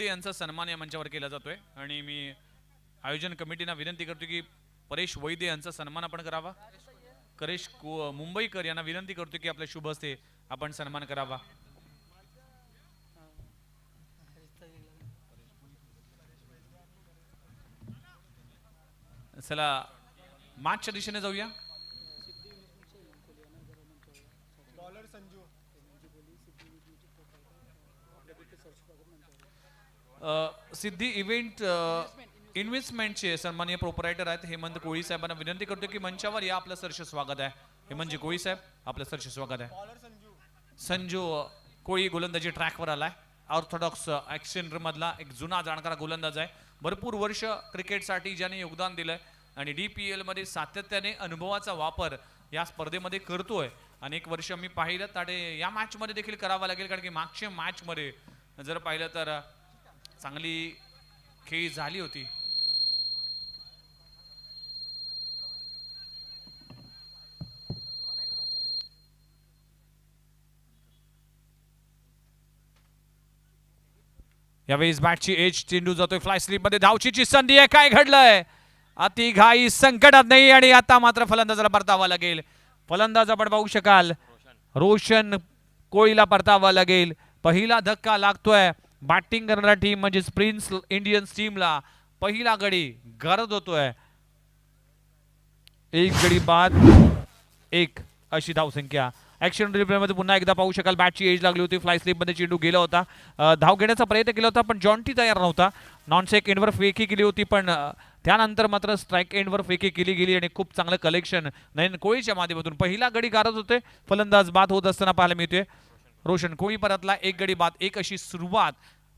यांचा सन्मान या मंचावर केला जातोय आणि मी आयोजन कमिटीला विनंती करतो की परेश वैद्य यांचा सन्मान आपण करावा. मुंबईकर यांना विनंती करतो की आपल्या शुभ हस्ते आपण सन्मान करावा. चला मॅचच्या दिशेने जाऊया. सिद्धी इव्हेंट इन्व्हेस्टमेंटचे सन्माननीय प्रोपरायटर आहेत हेमंत कोळी साहेबांना विनंती करतो की मंचावर या. आपलं सरचे स्वागत आहे. हेमंतजी कोळी साहेब आपलं सरचे स्वागत आहे. संजू कोळी गोलंदाजी ट्रॅकवर आलाय. ऑर्थोडॉक्स ॲक्शन मधला एक जुना जाणकारा गोलंदाज आहे. भरपूर वर्ष क्रिकेटसाठी ज्याने योगदान दिलंय आणि DPL मध्ये सातत्याने अनुभवाचा वापर या स्पर्धेमध्ये करतोय. अनेक वर्ष मी पाहिलं तर या मॅच मध्ये देखील करावा लागेल कारण की मागच्या मॅच मध्ये जर पाहिलं तर चांगली खेळी झाली होती. यावेळेस बॅटची एज चेंडू जातोय फ्लाय स्लिप मध्ये. धावचीची संधी आहे. काय घडलंय? अति घाई संकटात नाही आणि आता मात्र फलंदाजाला परतावा लागेल. फलंदाज आपण पाहू शकाल रोशन कोळीला परतावा लागेल. पहिला धक्का लागतोय बॅटिंग करणारा टीम म्हणजे प्रिन्स इंडियन्स टीमला. पहिला गडी गरज होतोय. एक गडी बाद एक अशी धावसंख्या. ऍक्शन रिप्ले मध्ये पुन्हा एकदा पाहू शकाल बॅटची एज लागली होती. फ्लाय स्लिप मध्ये चेंडू गेला होता. धाव घेण्याचा प्रयत्न केला होता पण जॉन्टी तयार नव्हता. नॉन स्ट्राईक एंडवर फेकी केली होती पण त्यानंतर मात्र स्ट्राईक एंडवर फेकी केली गेली आणि खूप चांगलं कलेक्शन नयन कोळीच्या माध्यमातून. पहिला गडी गारज होते. फलंदाज बाद होत असताना पाहायला मिळतोय. रोशन कोळी परतला. एक गडी बाद एक अशी सुरुवात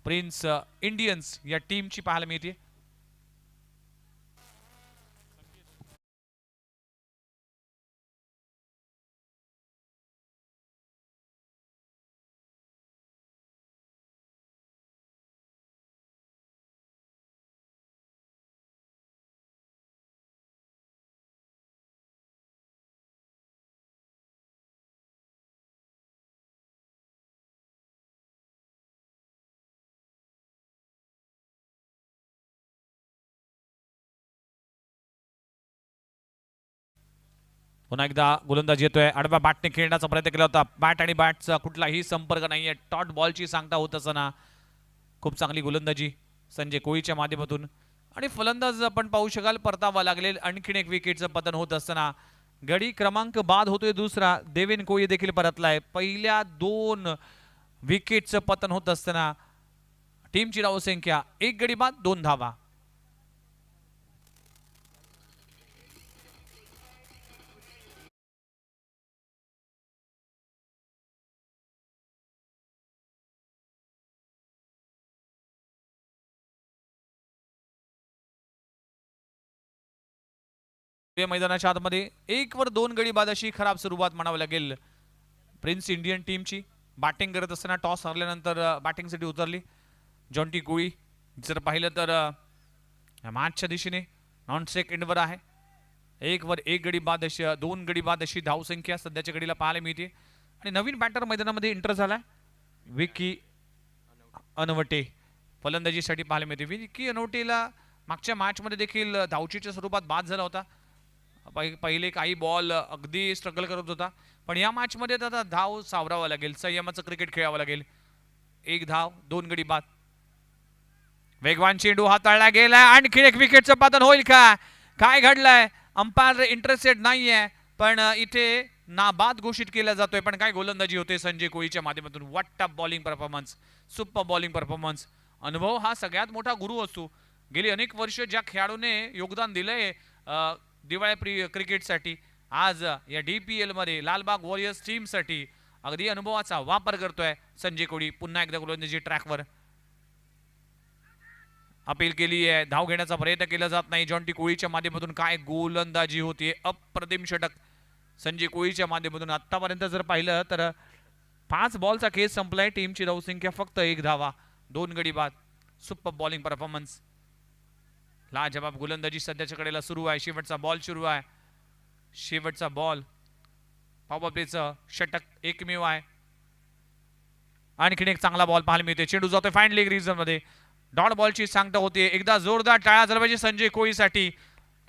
प्रिन्स इंडियन्स या टीमची पाहायला मिळते. पुन्हा एकदा गोलंदाज येतोय. आडव्या बॅटने खेळण्याचा प्रयत्न केला होता. बॅट आणि बॅटचा कुठलाही संपर्क नाहीये. टॉट बॉलची सांगता होत असताना खूप चांगली गोलंदाजी संजय कोळीच्या माध्यमातून आणि फलंदाज आपण पाहू शकाल परतावा लागले. आणखीन एक विकेटचं पतन होत असताना गडी क्रमांक बाद होतोय दुसरा. देवेन कोळी देखील परतलाय. पहिल्या 2 विकेटचं पतन होत असताना टीमची धावसंख्या एक गडी बाद 2 धावा. मैदानाच्या आतमध्ये 1 वर 2 गडी बाद अशी खराब सुरुवात म्हणावी लागेल प्रिन्स इंडियन टीमची. बॅटिंग करत असताना टॉस हरल्यानंतर बॅटिंगसाठी उतरली जॉन्टी कोळी. जर पाहिलं तर मॅचच्या दिशेने नॉन स्ट्राईक एंडवर आहे. 1 वर 1 गडी बाद अशी 2 गडी बाद अशी धावसंख्या सध्याच्या घडीला पाहायला मिळते. आणि नवीन बॅटर मैदानामध्ये एंटर झालाय विकी अनवटे फलंदाजीसाठी पाहायला मिळते. विकी अनवटेला मागच्या मॅचमध्ये देखील धावचीच्या स्वरूपात बाद झाला होता. पहिले काही बॉल अगदी स्ट्रगल करत होता पण या मॅच मध्ये आता धाव सावरावा लागेल. संयमाचं क्रिकेट खेळावं लागेल. 1 धाव 2 गडी बाद. वेगवान चेंडू हाताळला गेला. आणखी एक विकेटचं पतन होईल का? काय घडलंय? अंपायर इंटरेस्टेड नाहीये पण इथे नाबाद घोषित केला जातोय. पण काय गोलंदाजी होते संजय कोळीच्या माध्यमातून. What a bowling performance. Super bowling performance. अनुभव हा सगळ्यात मोठा गुरु असतो. गेली अनेक वर्ष ज्या खेळाडूने योगदान दिलंय दिवाळी क्रिकेटसाठी आज या DPL मध्ये लालबाग वॉरियर्स टीमसाठी अगदी अनुभवाचा वापर करतोय संजय कोळी. पुन्हा एकदा गोलंदाजी ट्रॅकवर. अपील केली आहे. धाव घेण्याचा प्रयत्न केला जात नाही. जॉन्टी कोळीच्या माध्यमातून काय गोलंदाजी होती. अप्रतिम षटक संजय कोळीच्या माध्यमातून. आतापर्यंत जर पाहिलं तर 5 बॉलचा केस संपलाय. टीमची धावसंख्या फक्त 1 धावा 2 गडी बाद. Super bowling performance. लाजवाब गोलंदाजी सध्याच्या कडेला सुरू आहे. शेवटचा बॉल सुरू आहे. शेवटचा बॉल पॉवर प्लेचं षटक एकमेव आहे. आणखीन एक चांगला बॉल पाहायला मिळते. चेंडू जातोय फाईन लेग रिजन मध्ये. डॉट बॉलची सांगता होते. एकदा जोरदार टाळ्या झाल्या पाहिजे संजय कोळीसाठी.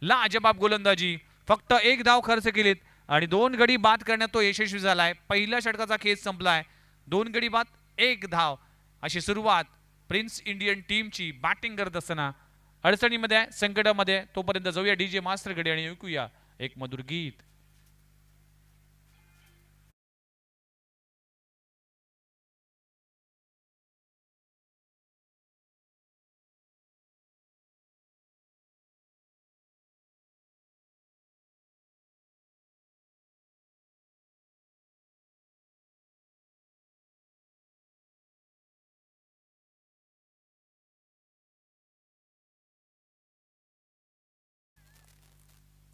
लाजबाब गोलंदाजी. फक्त एक धाव खर्च केलीत आणि 2 गडी बाद करण्यात तो यशस्वी झालाय. पहिल्या षटकाचा खेळ संपलाय. 2 गडी बाद 1 धाव अशी सुरुवात प्रिन्स इंडियन टीमची बॅटिंग करत असताना. अडचणीमध्ये आहे, संकटामध्ये आहे. तोपर्यंत जाऊया डीजे मास्टरकडे आणि ऐकूया एक मधुर गीत.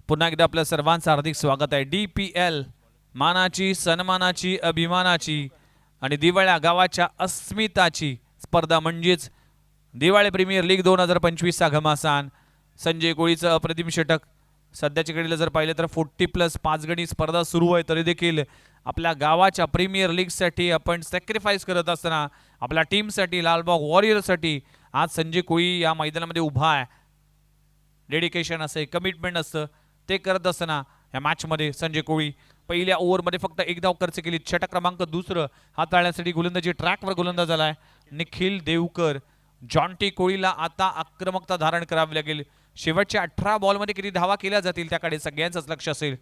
पुन्हा एकदा आपल्या सर्वांचं हार्दिक स्वागत आहे. DPL मानाची, सन्मानाची, अभिमानाची आणि दिवाळ्या गावाच्या अस्मिताची स्पर्धा म्हणजेच दिवाळी प्रीमियर लीग 2025 चा घमासान. संजय कोळीचं अप्रतिम षटक. सध्याच्या घडीला जर पाहिलं तर 40+ 5 गडी स्पर्धा सुरू आहे तरी देखील आपल्या गावाच्या प्रीमियर लीगसाठी आपण सॅक्रिफाईस करत असताना आपल्या टीमसाठी, लालबाग वॉरियरसाठी आज संजय कोळी या मैदानामध्ये उभा आहे. डेडिकेशन असते, कमिटमेंट असतं, ते करत असताना या मॅचमध्ये संजय कोळी पहिल्या ओव्हरमध्ये फक्त 1 धाव खर्च केली. षटक क्रमांक 2 हाताळण्यासाठी गोलंदाजी ट्रॅकवर गोलंदाज झालाय निखिल देवकर. जॉन्टी कोळीला आता आक्रमकता धारण करावी लागेल. शेवटच्या 18 बॉलमध्ये किती धावा केल्या जातील त्याकडे सगळ्यांचंच लक्ष असेल.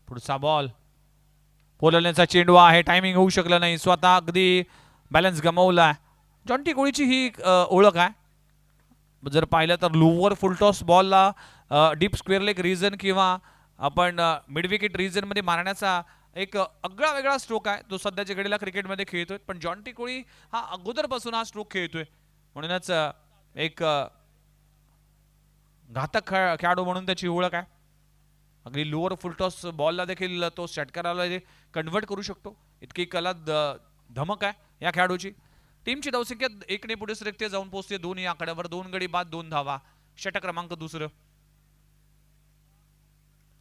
पुढचा बॉल पोलण्याचा चेंडू आहे. टायमिंग होऊ शकलं नाही. स्वतः अगदी बॅलन्स गमावला. जॉन्टी कोळीची ही ओळख आहे. जर पाहिलं तर लोवर फुलटॉस बॉलला डीप स्क्वेअर लेग रीजन किंवा आपण मिड विकेट रीजन मध्ये मारण्याचा एक आगळा वेगळा स्ट्रोक आहे. तो सध्याच्या घडीला क्रिकेटमध्ये खेळतोय. पण जॉन्टी कोळी हा अगोदरपासून हा स्ट्रोक खेळतोय. म्हणूनच एक घातक खेळाडू म्हणून त्याची ओळख आहे. अगदी लोअर फुलटॉस बॉलला देखील तो षटकाराला कन्वर्ट करू शकतो. इतकी कला धमक आहे या खेळाडूची. टीमची धावसंख्या 1 ने पुढे सरकते, जाऊन पोहोचते 2 या आकड्यावर. 2 गडी बाद 2 धावा. षटक क्रमांक 2.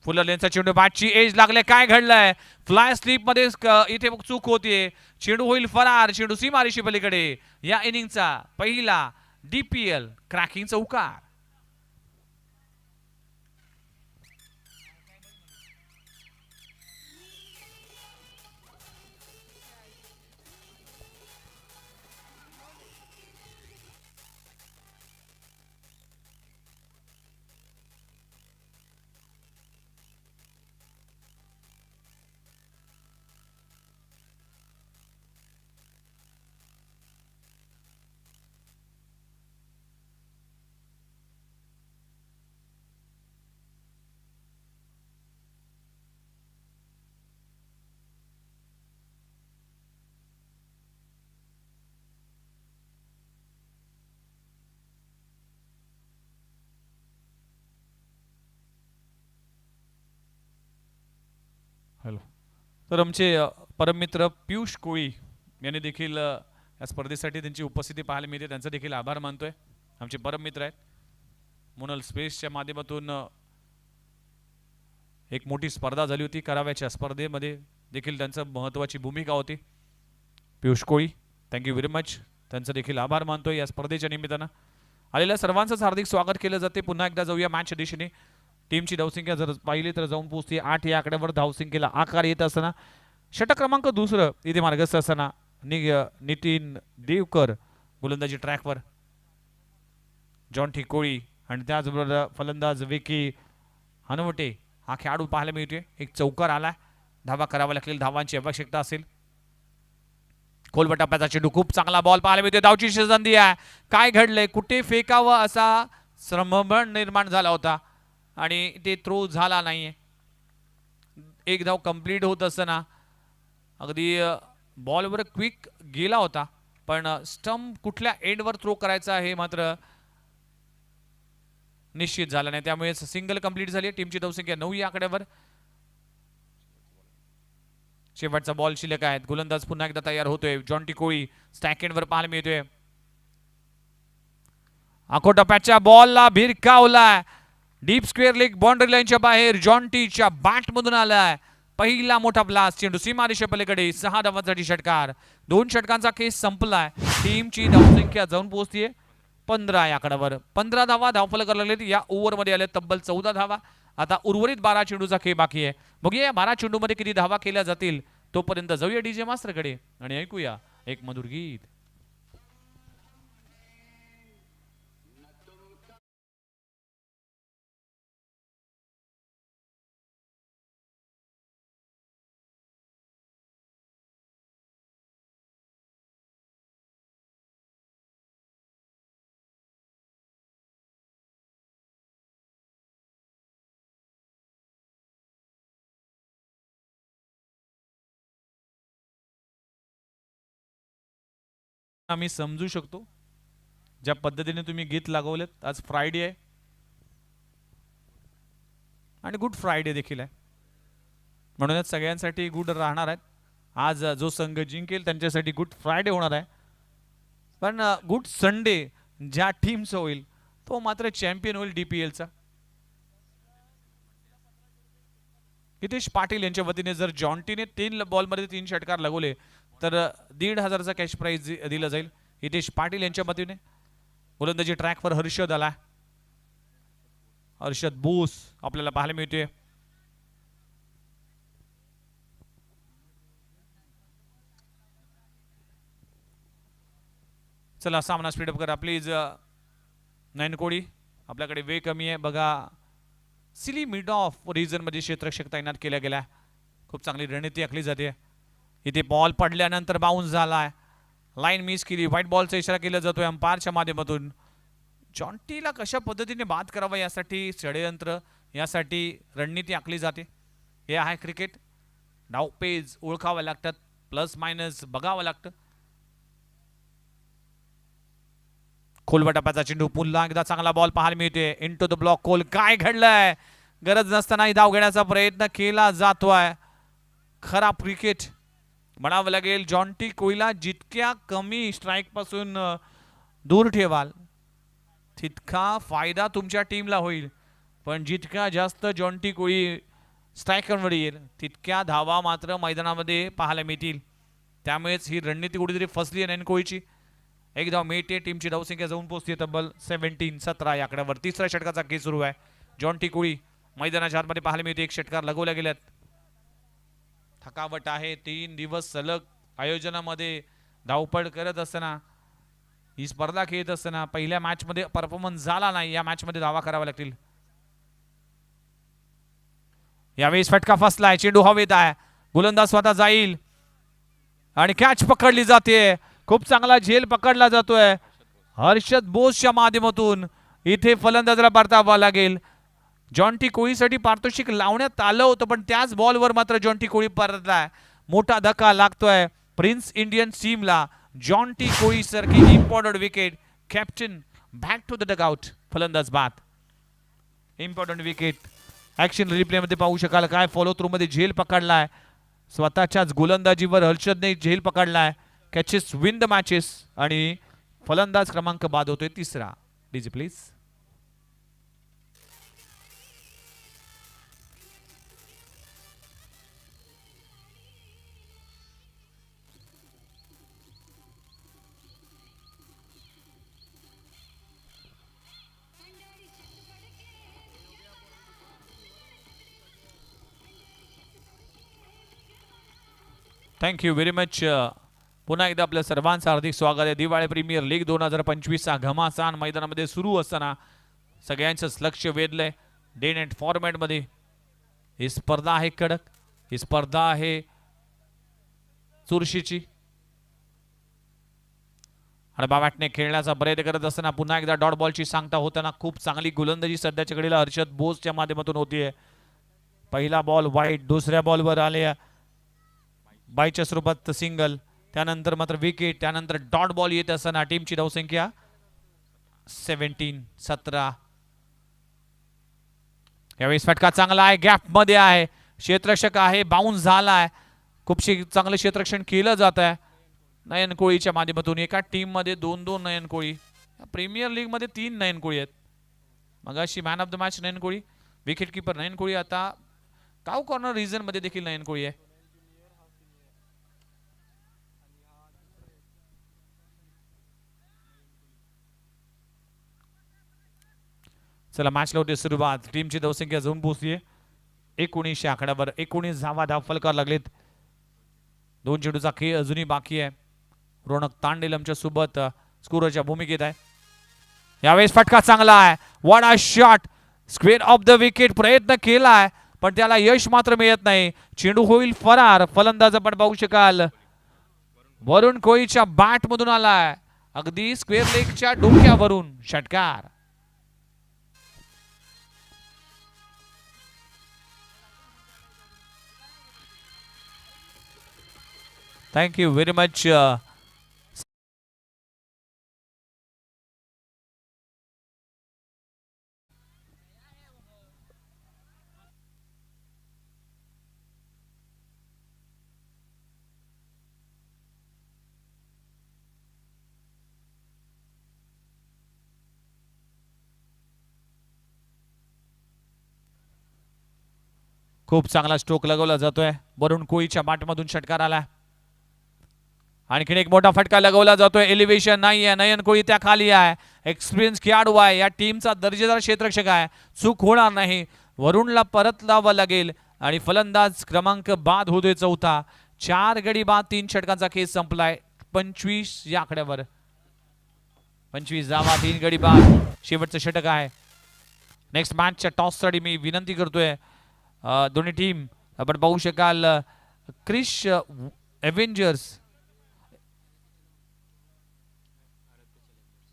फुलरलेनचा चेंडू बॅटची एज लागले. काय घडलंय? फ्लाय स्लीप मध्ये इथे चूक होतीये. चेंडू होईल फरार. चेंडू सीमारेषे पलीकडे. या इनिंगचा पहिला DPL क्रॅकिंग चौकार. हॅलो. तर आमचे परममित्र पियुष कोळी यांनी देखील या स्पर्धेसाठी त्यांची उपस्थिती पाहायला मिळते. त्यांचा देखील आभार मानतोय. आमचे परममित्र आहेत. मोनल स्पेसच्या माध्यमातून एक मोठी स्पर्धा झाली होती. कराव्याच्या स्पर्धेमध्ये देखील त्यांची महत्त्वाची भूमिका होती. पियुष कोळी, थँक्यू व्हेरी मच. त्यांचा देखील आभार मानतोय. या स्पर्धेच्या निमित्तानं आलेल्या सर्वांचंच हार्दिक स्वागत केलं जाते. पुन्हा एकदा जाऊया मॅचच्या दिशेने. टीमची धावसंख्या जर पाहिली तर जाऊन पोहोचते 8 या आकड्यावर. धावसंख्येला आकार येत असताना षटक क्रमांक 2 इथे मार्गस्थ असताना नितीन देवकर गोलंदाजी ट्रॅकवर. जॉन्टी कोळी आणि त्याचबरोबर फलंदाज विकी हनवटे हा खेळाडू पाहायला मिळतोय. एक चौकार आला. धावा करावा लागेल. धावांची आवश्यकता असेल. खोलवटाप्याचा चेंडू खूप चांगला बॉल पाहायला मिळतोय. धावची संधी आहे. काय घडलंय? कुठे फेकावं असा श्रमबळ निर्माण झाला होता आणि ते थ्रो झाला नाहीये. 1 धाव कंप्लीट होत असताना अगदी बॉलवर क्विक गेला होता. पण स्टंप कुठल्या एंडवर थ्रो करायचा हे मात्र निश्चित झालं नाही. त्यामुळे सिंगल कंप्लीट झाली. टीमची धावसंख्या 9 या आकड्यावर. शेवटचा बॉल शिल्लक आहेत. गोलंदाज पुन्हा एकदा तयार होतोय. जॉन्टी कोळी स्टॅक एंडवर पाहायला मिळतोय. आखोटप्याच्या बॉलला भिरकावलाय. डीप स्क्वेअर लेग बाउंड्री लाईनच्या बाहेर. जॉन्टीच्या बॅट मधून आलाय पहिला मोठा ब्लास्ट. चेंडू सीमारेषे पलीकडे. 6 धावांसाठी षटकार. 2 षटकांचा केस संपलाय. टीमची धावसंख्या जाऊन पोहोचतीये 15 या आकड्यावर. 15 धावा धावफलक लागलेत. या ओव्हरमध्ये आले तब्बल 14 धावा. आता उर्वरित 12 चेंडूचा खेळ बाकी आहे. बघूया या 12 चेंडूमध्ये किती धावा केल्या जातील. तोपर्यंत जाऊया डीजे मास्टरकडे आणि ऐकूया एक मधुर गीत. आम्ही समजू शकतो ज्या पद्धतीने तुम्ही गीत लागवलेत. आज फ्रायडे आहे आणि गुड फ्रायडे देखील आहे, म्हणूनच सगळ्यांसाठी गुड राहणार आहेत. आज जो संघ जिंकेल त्यांच्यासाठी गुड फ्रायडे होणार आहे. पण गुड संडे ज्या टीमचा होईल तो मात्र चॅम्पियन होईल DPLचा. हितेश पाटील यांच्या वतीने जर जॉन्टीने 3 बॉलमध्ये 3 षटकार लगवले तर 1,500चा कॅश प्राइज दिला जाईल. हितेश पाटील यांच्या वतीने गोलंदाजी ट्रॅकवर हर्षद आला. हर्षद बोस आपल्याला पाहायला मिळतोय. चला सामना स्पीडअप करा प्लीज. नयनकोडी आपल्याकडे वेळ कमी आहे बघा. सिली मिड ऑफ रिजन मध्ये क्षेत्ररक्षक तैनात केला गेला. खूप चांगली रणनीती आखली जाते. इथे बॉल पडल्यानंतर बाउन्स झालाय. लाईन मिस केली. व्हाईट बॉलचा इशारा केला जातोय अंपायरच्या माध्यमातून. जॉन्टीला कशा पद्धतीने बाद करावा यासाठी षडयंत्र, यासाठी रणनीती आखली जाते. हे आहे क्रिकेट. डावपेज ओळखावे लागतात, प्लस मायनस बघावं लागतं. खोलवा टप्प्याचा चेंडू पुन्हा एकदा चांगला बॉल पाहायला मिळते. Into the block. कोल काय घडलंय. गरज नसतानाही धाव घेण्याचा प्रयत्न केला जातोय. खराब क्रिकेट म्हणावं लागेल. जॉन्टी कोहलीला जितक्या कमी स्ट्राईक पासून दूर ठेवाल तितका फायदा तुमच्या टीमला होईल. पण जितका जास्त जॉन्टी कोहली स्ट्रायकरवर येईल तितक्या धावा मात्र मैदानामध्ये पाहायला मिळतील. त्यामुळेच ही रणनीती कुठेतरी फसली आहे नयन कोहलीची. एक धाव मिळते. टीमची धावसंख्या जाऊन पोहोचते तब्बल 17-17 या आकड्यावर. तिसऱ्या षटकाचा खेळ सुरू आहे. जॉन्टी कोहली मैदानाच्या आतमध्ये पाहायला मिळते. 1 षटकार लगवल्या गेल्यात. थकावट आहे. 3 दिवस सलग आयोजनामध्ये धावपळ करत असताना, ही स्पर्धा खेळत असताना पहिल्या मॅच मध्ये परफॉर्मन्स झाला नाही. या मॅच मध्ये धावा करावा लागतील. यावेळेस फटका फसलाय. चेंडू हवेत आहे. गोलंदाज स्वतः जाईल आणि कॅच पकडली जाते. खूप चांगला झेल पकडला जातोय हर्षद बोसच्या माध्यमातून. इथे फलंदाजाला परतावा लागेल. जॉन्टी कोहलीसाठी पारितोषिक लावण्यात आलं होतं पण त्याच बॉलवर मात्र जॉन्टी कोहली परतलाय. मोठा धक्का लागतोय प्रिन्स इंडियन टीमला. जॉन्टी कोहली सारखी important wicket. Captain back to the dugout. फलंदाज बाद. Important wicket. ऍक्शन रिप्ले मध्ये पाहू शकाल काय फॉलो थ्रू मध्ये झेल पकडलाय. स्वतःच्याच गोलंदाजीवर हर्षदने झेल पकडलाय. कॅचेस विन द मॅचेस आणि फलंदाज क्रमांक बाद होतोय 3रा. DJ please. Thank you very much. पुन्हा एकदा आपल्या सर्वांचं हार्दिक स्वागत आहे. दिवाळी प्रीमियर लीग 2025चा घमासान मैदानामध्ये सुरू असताना सगळ्यांचंच लक्ष वेधलंय. डे नाईट फॉर्मॅटमध्ये ही स्पर्धा आहे कडक. ही स्पर्धा आहे चुरशीची. आणि बावॅटने खेळण्याचा प्रयत्न करत असताना पुन्हा एकदा डॉट बॉलची सांगता होताना खूप चांगली गोलंदाजी सध्याच्या घडीला हर्षद बोसच्या माध्यमातून होतीये. पहिला बॉल वाईट. दुसऱ्या बॉलवर आले बायच्या स्वरूपात सिंगल. त्यानंतर मात्र विकेट. त्यानंतर डॉट बॉल येत असताना टीमची धावसंख्या 17-17. यावेळेस फटका चांगला आहे. गॅप मध्ये आहे. क्षेत्ररक्षक आहे. बाउन्स झाला आहे. खूप चांगलं क्षेत्ररक्षण केलं जात आहे नयन कोहलीच्या माध्यमातून. एका टीम मध्ये 2-2 नयन कोहली. प्रीमियर लीग मध्ये 3 नयन कोहली आहेत. मगाशी man of the match Nayan Kohli. Wicket keeper Nayan Kohli. आता काउ कॉर्नर रिजन मध्ये देखील नयन कोहली आहे. चला मॅचला होते सुरुवात. टीमची धावसंख्या जाऊन पोहोचली 19 आकड्यावर. 19 धावा फलकावर लागलेत. 2 चेंडूचा खेळ अजूनही बाकी आहे. रोनक तांडेल आमच्या सोबत स्कोरच्या भूमिकेत आहे. यावेळेस फटका चांगला आहे. What a shot, square of the wicket. प्रयत्न केलाय पण त्याला यश मात्र मिळत नाही. चेंडू होईल फरार. फलंदाज आपण पाहू शकाल वरुण कोळीच्या बॅट मधून आलाय अगदी स्क्वेअर लेगच्या डोक्यावरून षटकार. Thank you very much. खूप चांगला स्ट्रोक लगवला जातोय. वरुण कोळीच्या बॅटमधून षटकार आला. आणखीन एक मोठा फटका लगवला जातोय. एलिव्हेशन नाही आहे. नयन कोळी त्या खाली आहे. एक्सपिरियन्स खेळाडू आहे. या टीमचा दर्जेदार क्षेत्ररक्षक आहे. चूक होणार नाही. वरुणला परत लावावं लागेल आणि फलंदाज क्रमांक बाद होतोय चौथा. 4 गडी बाद 3 षटकांचा खेळ संपलाय. 25 या आकड्यावर. 25 धावा 3 गडी बाद. शेवटचं षटक आहे. नेक्स्ट मॅचच्या टॉससाठी मी विनंती करतोय दोन्ही टीम आपण पाहू शकाल क्रिश एव्हेंजर्स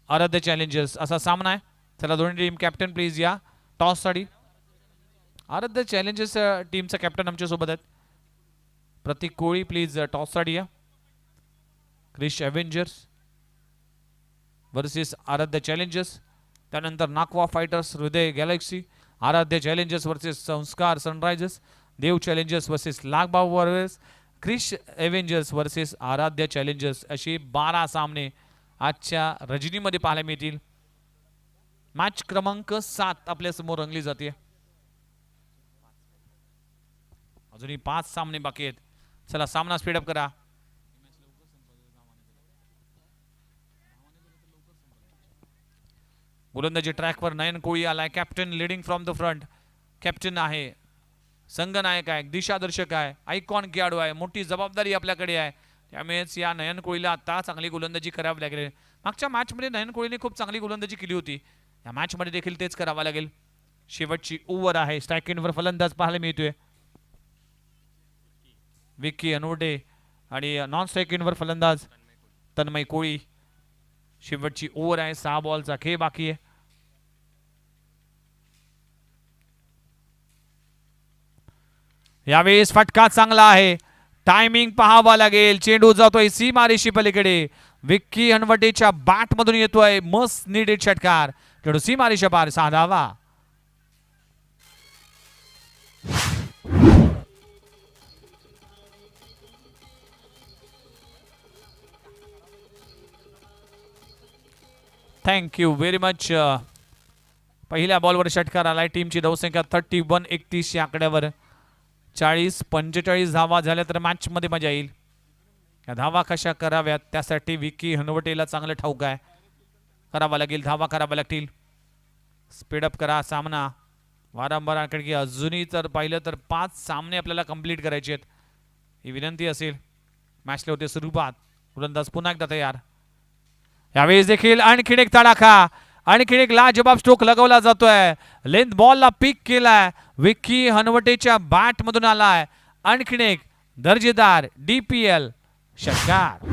आराध्य चॅलेंजर्स असा सामना आहे. चला दोन्ही टीम कॅप्टन प्लीज या टॉससाठी. आराध्य चॅलेंजर्स टीमचा कॅप्टन आमच्या सोबत आहेत. प्रतीक कोळी प्लीज टॉससाठी या. Krish Avengers versus Aaradhya Challengers. त्यानंतर Nakwa Fighters Hriday Galaxy. Aaradhya Challengers versus Sanskar Sunrisers. Dev Challengers versus Lagbav Warriors. Krish Avengers versus Aaradhya Challengers. अशी 12 सामने आजच्या रजनीमध्ये पाहायला मिळतील. मॅच क्रमांक 7 आपल्या समोर रंगली जाते. अजूनही 5 सामने बाकी आहेत. चला सामना स्पीडअप करा. गोलंदाजी ट्रॅकवर नयन कोळी आलाय. Captain leading from the front. Captain आहे, संघनायक आहे, दिशादर्शक आहे, आयकॉन खेळाडू आहे. मोठी जबाबदारी आपल्याकडे आहे. त्यामुळेच या नयन कोळीला आता चांगली गोलंदाजी करावी लागेल. मागच्या मॅचमध्ये नयन कोळीने खूप चांगली गोलंदाजी केली होती. या मॅचमध्ये देखील तेच करावं लागेल. शेवटची ओव्हर आहे. स्ट्राईक एंडवर फलंदाज पाहायला मिळतोय विक्की अनवटे आणि नॉन स्ट्राईक एंडवर फलंदाज तन्मय कोळी. शेवटची ओव्हर आहे. 6 बॉलचा खेळ बाकी आहे. यावेळेस फटका चांगला आहे. टायमिंग पाहावा लागेल. चेंडू जातोय सीमारेषी पलीकडे. विक्की हनवटेच्या बॅट मधून येतोय मस्ट नीडेड षटकार. चेंडू सीमारेषा पार. 6 धावा. Thank you very much. पहिल्या बॉलवर षटकार आलाय. टीमची धावसंख्या 31 31 या आकड्यावर. 40-45 धावा झाल्या तर मॅच मध्ये मजा येईल. या धावा कशा कराव्यात त्यासाठी विक्की हनवटेला चांगलं ठाऊक आहे. करावा लागेल, धावा कराव्या लागतील. स्पीडअप करा सामना. वारंवार आणखी अजूनही तर पाहिलं तर 5 सामने आपल्याला कंप्लीट करायचे आहेत. ही विनंती असेल. मॅचला होते सुरुवात. गोलंदाज पुन्हा एकदा तयार. यावेळेस देखील आणखीन एक तडाखा. आणखीन एक लाजबाब स्ट्रोक लगवला जातोय. लेंथ बॉलला पिक केलाय. विक्की हनवटेच्या बॅट मधून आलाय आणखीन एक दर्जेदार DPL षटकार.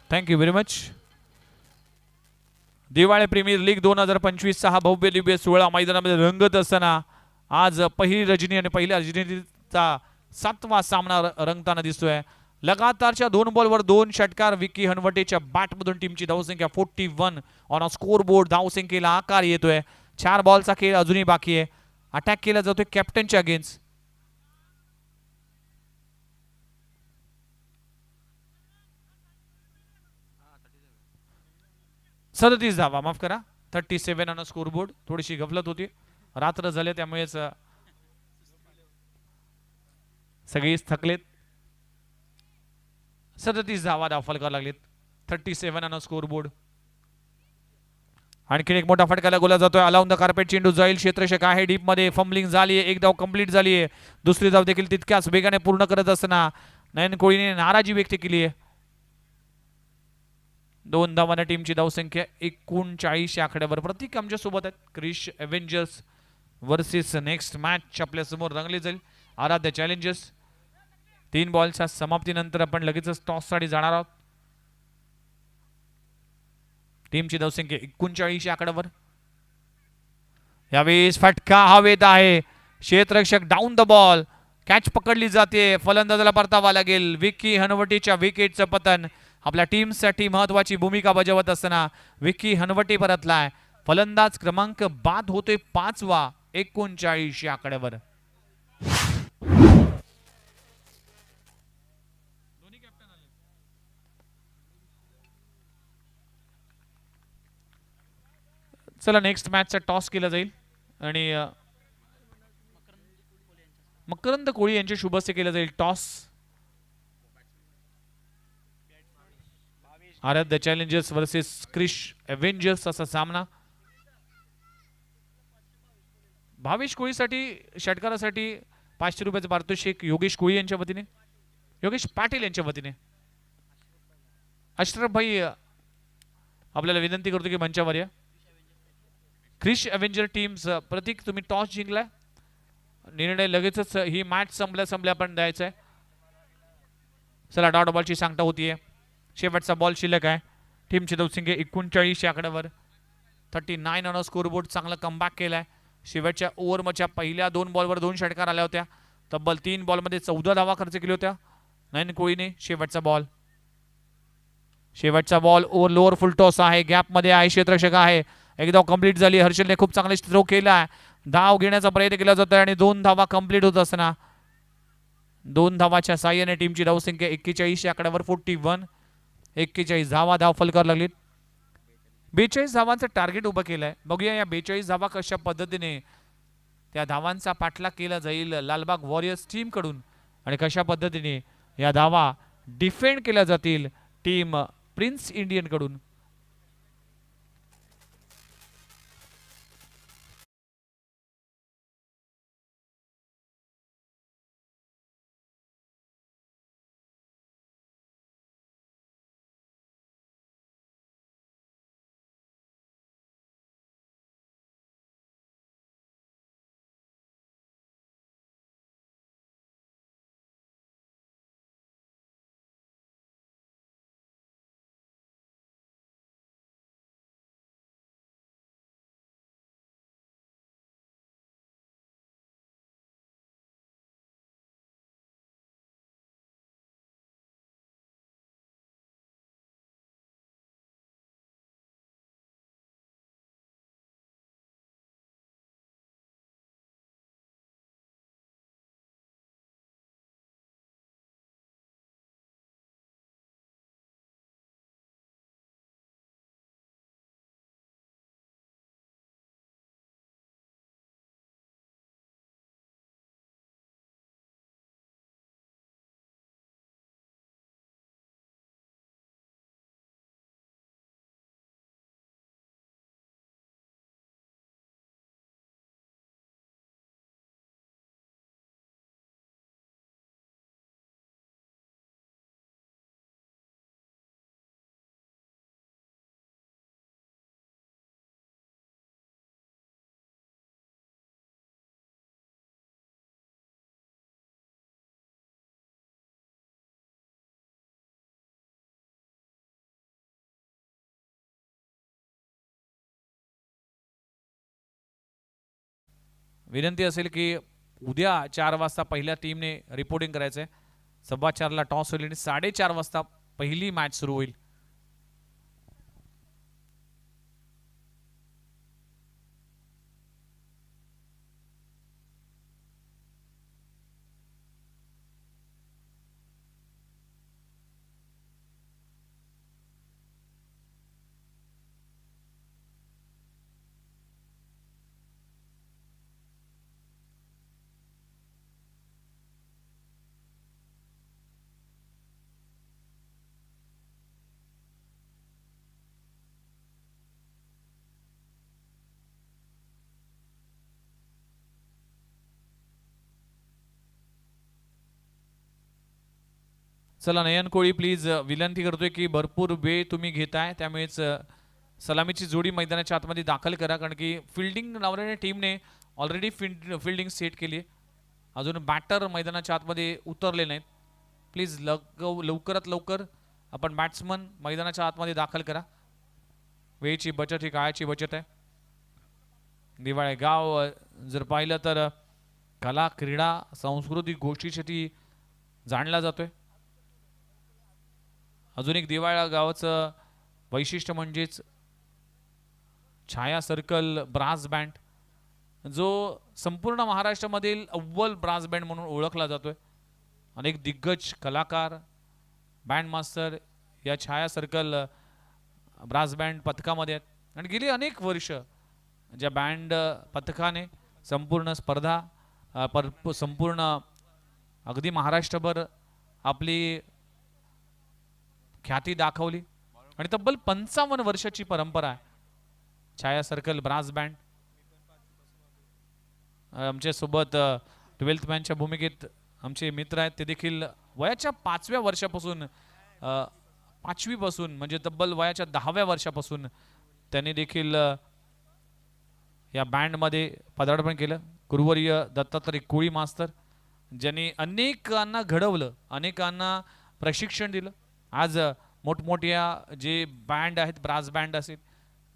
Thank you very much. Diwali premier league 2025 हा भव्य दिव्य सोहळा मैदानामध्ये रंगत असताना आज पहिली रजनी आणि पहिल्या रजनीचा 7वा सामना रंगताना दिसतोय. लगातारच्या 2 बॉलवर 2 षटकार. विक्की हनवटेच्या बॅटमधून टीमची धावसंख्या 41 ऑन अ स्कोर बोर्ड. धावसंख्येला आकार येतोय. 4 बॉलचा खेळ अजूनही बाकी आहे. अटॅक केला जातोय कॅप्टनच्या अगेन्स्ट. सदतीस धावा, माफ करा, 37 ऑन स्कोर बोर्ड. थोडीशी गफलत होती. रात्र झाले त्यामुळेच सगळीच थकलेत. 37 धावा धावफल करावं लागलेत. 37 ऑन स्कोर बोर्ड. आणखीन एक मोठा फटकाला गोला जातोय. अलाउन द कार्पेट चेंडू जाईल क्षेत्ररक्षक आहे डीप मध्ये. फंबलिंग झाली आहे. एक धाव कंप्लीट झाली आहे. दुसरी धाव देखील तितक्याच वेगाने पूर्ण करत असताना नयन कोळीने नाराजी व्यक्त केली आहे. 2 धावांना टीमची धावसंख्या 39 या आकड्यावर. प्रतीक आमच्या सोबत आहेत. Krish Avengers versus next match आपल्या समोर रंगली जाईल. आराध्य चॅलेंजर्स. 3 बॉलच्या समाप्तीनंतर आपण लगेचच टॉस साठी जाणार आहोत. टीमची धावसंख्या 39 या आकड्यावर. यावेळेस फटका हवेत आहे. क्षेत्ररक्षक डाऊन द बॉल. कॅच पकडली जाते. फलंदाजाला परतावा लागेल. विकी हनवटीच्या विकेटचं पतन आपल्या टीमसाठी महत्वाची भूमिका बजावत असताना विकी हनवटी परतलाय. फलंदाज क्रमांक बाद होतोय 5वा 39 या आकड्यावर. चला नेक्स्ट मॅचचा टॉस केला जाईल आणि मकरंद कोळी यांचे शुभस्य केलं जाईल टॉस. आराध्य चॅलेंजर्स वर्सेस क्रिश एव्हेंजर्स असा सामना. भावेश कोळीसाठी षटकारासाठी 500 रुपयाचं पारितोषिक योगेश कोळी यांच्या वतीने, योगेश पाटील यांच्या वतीने. अशरफ भाई आपल्याला विनंती करतो की मंचावर या. क्रिश एव्हेंजर टीम्स प्रतीक तुम्ही टॉस जिंकलाय. निर्णय लगेचच ही मॅच संपल्या आपण द्यायचा आहे. चला डॉट बॉलची सांगता होतीये. शेवटचा बॉल शिल्लक आहे. टीमची धावसंख्या 39 या आकड्यावर. 39 ऑन स्कोर बोर्ड. चांगला कमबॅक केलाय. शेवटच्या ओव्हरच्या पहिल्या 2 बॉलवर 2 षटकार आल्या होत्या. तब्बल 3 बॉलमध्ये 14 धावा खर्च केल्या होत्या नयन कोळीने. शेवटचा बॉल ओव्हर लोअर फुल टॉस आहे. गॅप मध्ये आहे. क्षेत्ररक्षक आहे. एक धाव कंप्लीट झाली. हर्षलने खूप चांगले थ्रो केला. धाव घेण्याचा प्रयत्न केला जातोय आणि 2 धावा कंप्लीट होत असताना 2 धावाच्या साह्याने टीमची धावसंख्या 41 या आकड्यावर. 41 धावा धावफल करावं लागलीत. 42 धावांचं टार्गेट उभं केलंय. बघूया या 42 धावा कशा पद्धतीने त्या धावांचा पाठलाग केला जाईल लालबाग वॉरियर्स टीम कडून आणि कशा पद्धतीने या धावा डिफेंड केल्या जातील टीम प्रिन्स इंडियन कडून. विनंती असेल की उद्या 4 वाजता पहिल्या टीमने रिपोर्टिंग करायचंय. 4:15 टॉस होईल आणि 4:30 वाजता पहिली मॅच सुरू होईल. चला नयन कोळी प्लीज विनंती करतोय की भरपूर वेळ तुम्ही घेताय, त्यामुळेच सलामीची जोडी मैदानाच्या आतमध्ये दाखल करा, कारण की फिल्डिंग लावणाऱ्या टीमने ऑलरेडी फिल्डिंग सेट केली आहे. अजून बॅटर मैदानाच्या आतमध्ये उतरले नाहीत. प्लीज लवकरात लवकर आपण बॅट्समन मैदानाच्या आतमध्ये दाखल करा. वेळेची बचत ही काळाची बचत आहे. दिवाळे गाव जर पाहिलं तर कला क्रीडा सांस्कृतिक गोष्टीसाठी जाणला जातोय. अजून एक दिवाळा गावाचं वैशिष्ट्य म्हणजेच छाया सर्कल ब्रास बँड, जो संपूर्ण महाराष्ट्रामधील अव्वल ब्रास बँड म्हणून ओळखला जातोय. अनेक दिग्गज कलाकार बँड मास्टर या छाया सर्कल ब्रास बँड पथकामध्ये आहेत आणि गेली अनेक वर्ष ज्या बँड पथकाने संपूर्ण स्पर्धा संपूर्ण अगदी महाराष्ट्रभर आपली ख्याती दाखवली आणि तब्बल 55 वर्षाची परंपरा आहे छाया सर्कल ब्रास बँड. आमच्या सोबत 12th मॅनच्या भूमिकेत आमचे मित्र आहेत, ते देखील वयाच्या 5व्या वर्षापासून 5वी पासून म्हणजे तब्बल वयाच्या 10व्या वर्षापासून त्यांनी देखील या बँडमध्ये पदार्पण केलं. गुरुवर्य दत्तात्रय कोळी मास्तर ज्यांनी अनेकांना घडवलं, अनेकांना प्रशिक्षण दिलं. आज मोठमोठ्या जे बँड आहेत, ब्रास बँड असेल,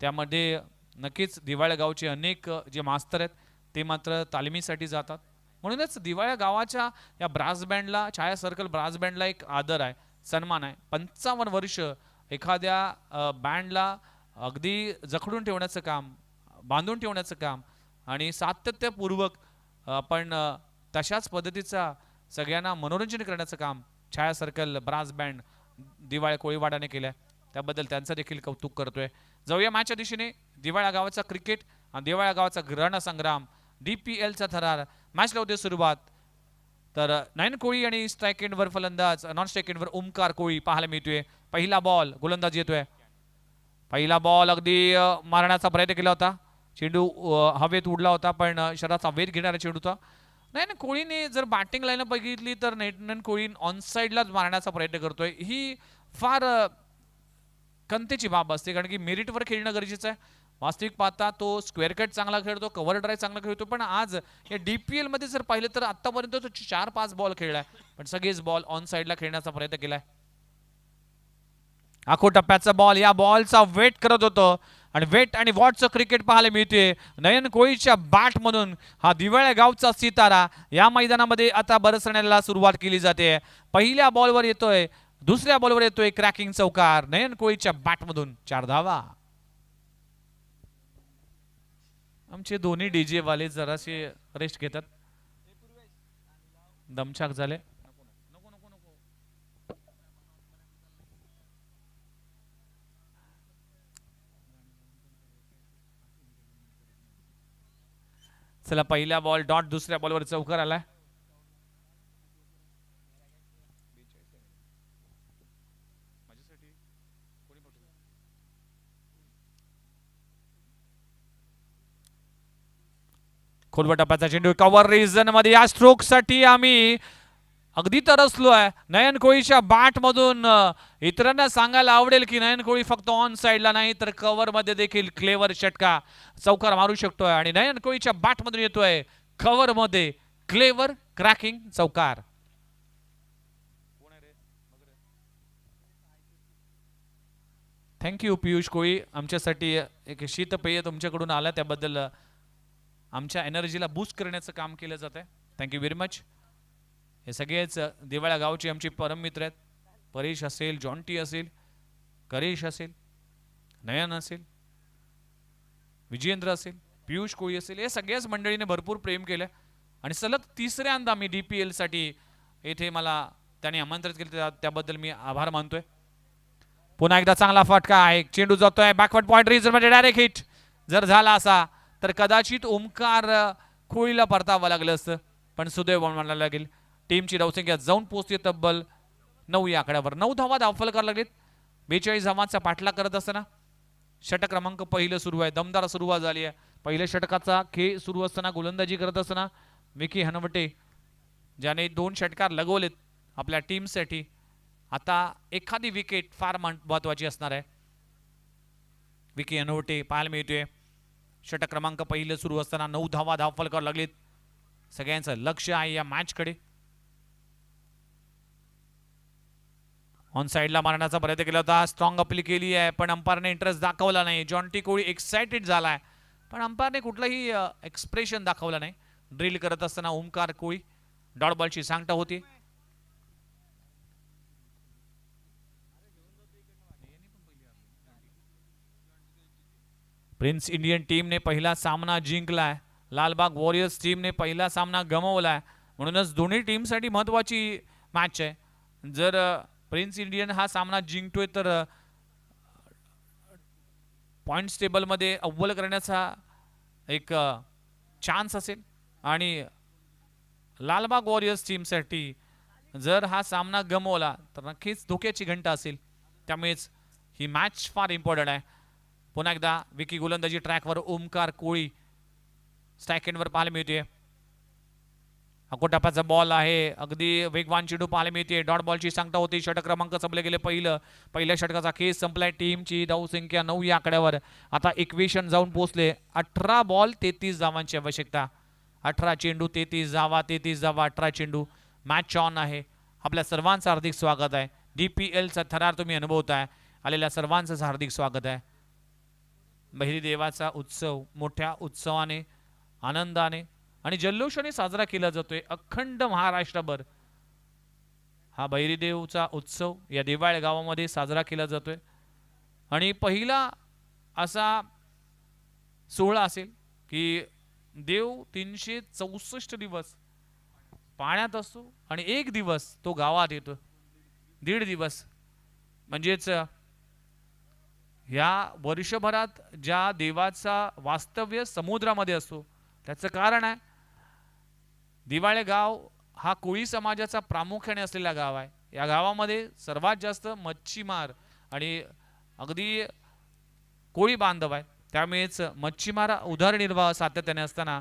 त्यामध्ये नक्कीच दिवाळ्या गावचे अनेक जे मास्तर आहेत ते मात्र तालिमीसाठी जातात. म्हणूनच दिवाळ्या गावाच्या या ब्रास बँडला, छाया सर्कल ब्रास बँडला एक आदर आहे, सन्मान आहे. 55 वर्ष एखाद्या बँडला अगदी जखडून ठेवण्याचं काम, बांधून ठेवण्याचं काम आणि सातत्यपूर्वक आपण तशाच पद्धतीचा सगळ्यांना मनोरंजन करण्याचं काम छाया सर्कल ब्रास बँड दिवाळ्या कोळीवाडाने केलं. त्याबद्दल त्यांचं देखील कौतुक करतोय. जाऊया मॅचच्या दिशेने. दिवाळ्या गावाचा क्रिकेट आणि दिवाळ्या गावाचा रणसंग्राम, DPLचा थरार. मॅचला होते सुरुवात. तर नयन कोळी आणि स्ट्राईक एंडवर फलंदाज, नॉन स्ट्राईक एंडवर ओमकार कोळी पाहायला मिळतोय. पहिला बॉल गोलंदाज येतोय. पहिला बॉल अगदी मारण्याचा प्रयत्न केला होता. चेंडू हवेत उडला होता, पण शरीराचा वेध घेणारा चेंडू होता. नयन कोळीने जर बॅटिंग लाईन बघितली तर नयन कोळी ऑन साईडलाच मारण्याचा प्रयत्न करतोय. ही फार कंतेची बाब असते, कारण की मेरिटवर खेळणं गरजेचं आहे. वास्तविक पाहता तो स्क्वेअर कट चांगला खेळतो, कव्हर ड्राईव्ह चांगला खेळतो, पण आज या DPL मध्ये जर पाहिलं तर आतापर्यंत तो 4-5 बॉल खेळलाय, पण सगळेच बॉल ऑन साईडला खेळण्याचा प्रयत्न केलाय. आखो टप्प्याचा बॉल, या बॉलचा वेट करत होतो आणि वेट आणि वॉटचं क्रिकेट पाहायला मिळते. नयन कोळीच्या बॅट मधून हा दिवाळ्या गावचा सितारा या मैदानामध्ये आता बरसण्याला सुरुवात केली जाते. पहिल्या बॉलवर येतोय, दुसऱ्या बॉलवर येतोय क्रॅकिंग चौकार. नयन कोळीच्या बॅट मधून 4 धावा. आमचे दोन्ही डीजे वाले जरासे रेस्ट घेतात, दमछाक झाले. चला पहिला बॉल डॉट, दुसऱ्या बॉलवर चौकार आलाय. खोलवर टप्प्याचा चेंडू कव्हर रिजन मध्ये. या स्ट्रोक साठी आम्ही अगदी तरसलो आहे. नयन कोळीच्या बॅट मधून इतरांना सांगायला आवडेल की नयन कोळी फक्त ऑन साइडला नाही तर कव्हर मध्ये देखील क्लेवर षटका चौकार मारू शकतोय आणि नयन कोळीच्या बॅट मधून येतोय कव्हर मध्ये क्लेवर क्रॅकिंग चौकार. थँक्यू पियुष कोळी, आमच्यासाठी एक शीतपेय तुमच्याकडून आला, त्याबद्दल आमच्या एनर्जीला बूस्ट करण्याचं काम केलं जात आहे. Thank you very much. हे सगळेच दिवाळ्या गावची आमची परम मित्र आहेत. परेश असेल, जॉन्टी असेल, करेश असेल, नयन असेल, विजेंद्र असेल, पियुष कोळी असेल, या सगळ्याच मंडळीने भरपूर प्रेम केलं आणि सलग तिसऱ्यांदा मी DPL साठी येथे मला त्यांनी आमंत्रित केले, त्याबद्दल मी आभार मानतोय. पुन्हा एकदा चांगला फटका आहे. चेंडू जातोय बॅकवर्ड पॉइंट रिजन मध्ये, डायरेक्ट हिट. जर झाला असा तर कदाचित ओमकार कोळीला परतावं लागलं असतं, पण सुदैव म्हणायला लागेल. टीमची धावसंख्या जाऊन पोहोचते तब्बल 9 या आकड्यावर. 9 धावा धावफल करायला लागलेत. 42 धावांचा पाठलाग करत असताना षटक क्रमांक पहिलं सुरू आहे. दमदार सुरुवात झाली आहे. पहिल्या षटकाचा खेळ सुरू असताना गोलंदाजी करत असताना विकी हनवटे ज्याने 2 षटकार लगवलेत आपल्या टीमसाठी आता एखादी विकेट फार महत्वाची असणार आहे. विकी अनवटे पाहायला मिळतोय. षटक क्रमांक पहिलं सुरू असताना 9 धावा धावफलकावर लागलीत. सगळ्यांचं लक्ष आहे या मॅचकडे. ऑन साइडला मारण्याचा प्रयत्न केला होता. स्ट्रॉंग अपील केली आहे पण अंपायरने इंटरेस्ट दाखवला नाही. जॉन्टी कोळी एक्साइटेड झालाय पण अंपायरने कुठलाही एक्सप्रेशन दाखवला नाही. ड्रिल करत असताना ओमकार कोळी डॉट बॉलची सांगता होती. प्रिन्स इंडियन टीमने पहिला सामना जिंकलाय. लालबाग वॉरियर्स टीमने पहिला सामना गमावलाय. म्हणूनच दोन्ही टीमसाठी महत्वाची मॅच आहे. जर प्रिन्स इंडियन हा सामना जिंकतोय तर पॉइंट्स टेबलमध्ये अव्वल करण्याचा एक चान्स असेल आणि लालबाग वॉरियर्स टीमसाठी जर हा सामना गमावला तर नक्कीच धोक्याची घंटा असेल. त्यामुळेच ही मॅच फार इम्पॉर्टंट आहे. पुन्हा एकदा विकी गोलंदाजी ट्रॅकवर ओमकार कोळी स्ट्राईक एंडवर पाहायला मिळते. अकोटापाचा बॉल आहे. अगदी वेगवान चेंडू पाहायला मिळते. डॉट बॉलची सांगता होती. षटक क्रमांक संपले गेले. पहिल्या षटकाचा खेस संपलाय. टीमची धावसंख्या 9 या आकड्यावर आता 21 जाऊन पोहोचले. 18 बॉल 33 धावांची आवश्यकता. 18 चेंडू 33 धावा 33 धावा 18 चेंडू. मॅच ऑन आहे. आपल्या सर्वांचं हार्दिक स्वागत आहे. DPLचा थरार तुम्ही अनुभवताय. आलेल्या सर्वांचं हार्दिक स्वागत आहे. बहिरी देवाचा उत्सव मोठ्या उत्सवाने आनंदाने आणि जल्लोषाने साजरा केला जातोय. अखंड महाराष्ट्रभर हा बहिरीदेवचा उत्सव या देवाळ गावामध्ये साजरा केला जातोय. आणि पहिला असा सोहळा असेल की देव 364 दिवस पाण्यात असतो आणि एक दिवस तो गावात येतो. 1.5 दिवस म्हणजेच या वर्षभरात ज्या देवाचा वास्तव्य समुद्रामध्ये असतो त्याचं कारण आहे दिवाळे गाव हा कोळी समाजाचा प्रामुख्याने असलेला गाव आहे. या गावामध्ये सर्वात जास्त मच्छीमार आणि अगदी कोळी बांधव आहे. त्यामुळेच मच्छीमार उदरनिर्वाह सातत्याने असताना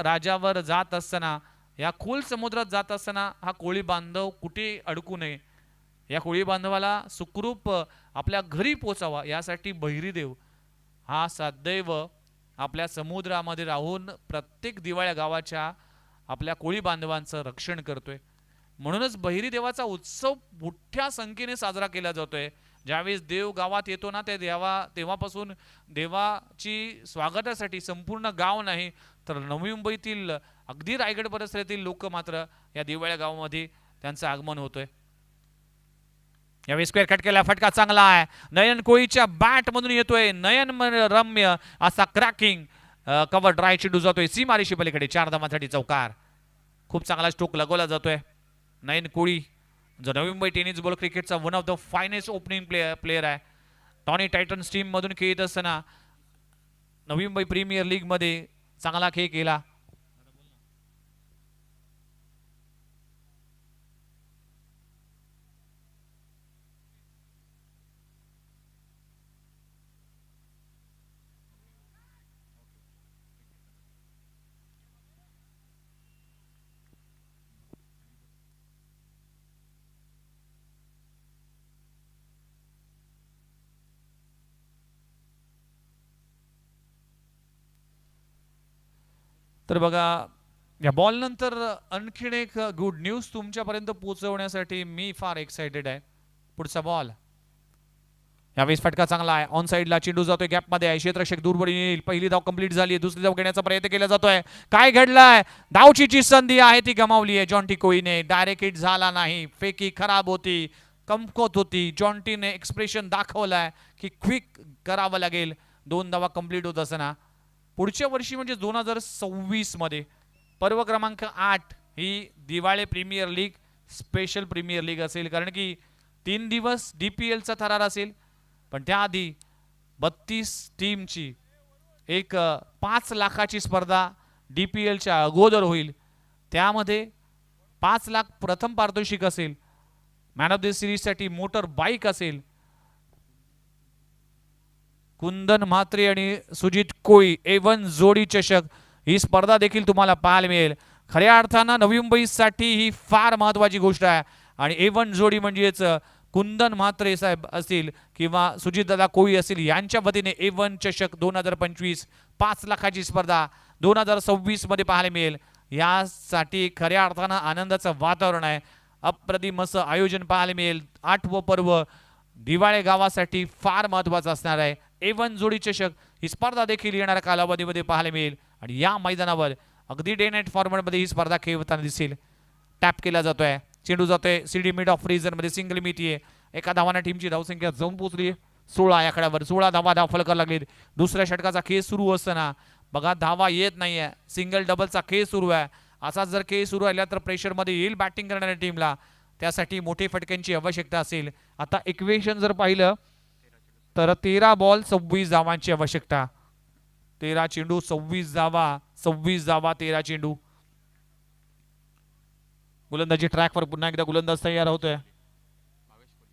राजावर जात असताना या खोल समुद्रात जात असताना हा कोळी बांधव कुठे अडकू नये, या कोळी बांधवाला सुखरूप आपल्या घरी पोचावा यासाठी बहिरीदेव हा सदैव आपल्या समुद्रामध्ये राहून प्रत्येक दिवाळ्या गावाच्या आपल्या कोळी बांधवांचं रक्षण करतोय. म्हणूनच बहिरी देवाचा उत्सव मोठ्या संख्येने साजरा केला जातोय. ज्यावेळेस देव गावात येतो ना तेव्हापासून देवाची स्वागतासाठी संपूर्ण गाव नाही तर नवी मुंबईतील अगदी रायगड परिसरातील लोक मात्र या दिवाळ्या गावामध्ये त्यांचं आगमन होतोय. यावेळी स्क्वेअर कट केला. फटका चांगला आहे. नयन कोळीच्या बॅट मधून येतोय. नयन रम्य असा क्रॅकिंग कव्हर ड्राय चेंडू जातोय सीमारेषे पलीकडे. 4 धावांसाठी चौकार. खूप चांगला स्ट्रोक लगवला जातोय. नयन कोळी जो नवी मुंबई टेनिस बॉल क्रिकेटचा one of the finest opening player आहे. टॉनी टायटन्स टीम मधून खेळत असताना नवी मुंबई प्रीमियर लीग मध्ये चांगला खेळ केला. तर बघा या बॉल नंतर आणखीन एक गुड न्यूज तुमच्यापर्यंत पोहोचवण्यासाठी मी फार एक्साइटेड आहे. पुढचा बॉल यावेळेस फटका चांगला आहे. ऑन साइडला चेंडू जातोय. गॅपमध्ये आहे. क्षेत्ररक्षक दूरवरून येईल. पहिली धाव कंप्लीट झाली आहे. दुसरी धाव घेण्याचा प्रयत्न केला जातोय. काय घडलाय? धावची संधी आहे ती गमावली आहे जॉन्टी कोळीने. डायरेक्ट हिट झाला नाही. फेकी खराब होती. कमकुवत होती. जॉन्टीने एक्सप्रेशन दाखवलाय की क्विक करावं लागेल 2 धावा कंप्लीट होत असताना. पुढच्या वर्षी म्हणजे 2026 मध्ये पर्व क्रमांक 8 ही Diwali premier league special premier league असेल. कारण की 3 दिवस DPLचा थरार असेल पण त्याआधी 32 टीमची एक 5 लाखाची स्पर्धा DPLच्या अगोदर होईल. त्यामध्ये 5 लाख प्रथम पारितोषिक असेल. मॅन ऑफ द सिरीजसाठी मोटर बाईक असेल. कुंदन म्हात्रे आणि सुजित कोळी A1 जोडी चषक ही स्पर्धा देखील तुम्हाला पाहायला मिळेल. खऱ्या अर्थानं नवी मुंबईसाठी ही फार महत्त्वाची गोष्ट आहे. आणि A1 जोडी म्हणजेच कुंदन म्हात्रे साहेब असतील किंवा सुजितदादा कोळी असतील यांच्या वतीने A1 चषक 2025 5 लाखाची स्पर्धा 2026 मध्ये पाहायला मिळेल. यासाठी खऱ्या अर्थानं आनंदाचं वातावरण आहे. अप्रतिम असं आयोजन पाहायला मिळेल. 8वं पर्व दिवाळे गावासाठी फार महत्त्वाचं असणार आहे. A1 जोडी चषक ही स्पर्धा देखील येणाऱ्या कालावधीमध्ये पाहायला मिळेल आणि या मैदानावर अगदी डे नाईट फॉर्मॅटमध्ये ही स्पर्धा खेळताना दिसेल. टॅप केला जातोय, चेंडू जातोय सीडी मिड ऑफ फ्रीजर मध्ये, सिंगल मिती आहे. एका धावाने टीमची धावसंख्या जाऊन पोहोचली 16 या आकड्यावर. 16 धावा धावफलक करायला लागलीत. दुसऱ्या षटकाचा खेळ सुरू असताना बघा धावा येत नाहीये. सिंगल डबलचा खेळ सुरू आहे. असा जर खेळ सुरू राहिला तर प्रेशरमध्ये येईल बॅटिंग करणाऱ्या टीमला. त्यासाठी मोठे फटक्यांची आवश्यकता असेल. आता इक्वेशन जर पाहिलं तर 13 बॉल 26 धावांची आवश्यकता. 13 चेंडू 26 धावा, 26 धावा 13 चेंडू. गोलंदाजी ट्रॅकवर पुन्हा एकदा गोलंदाज तयार होतोय.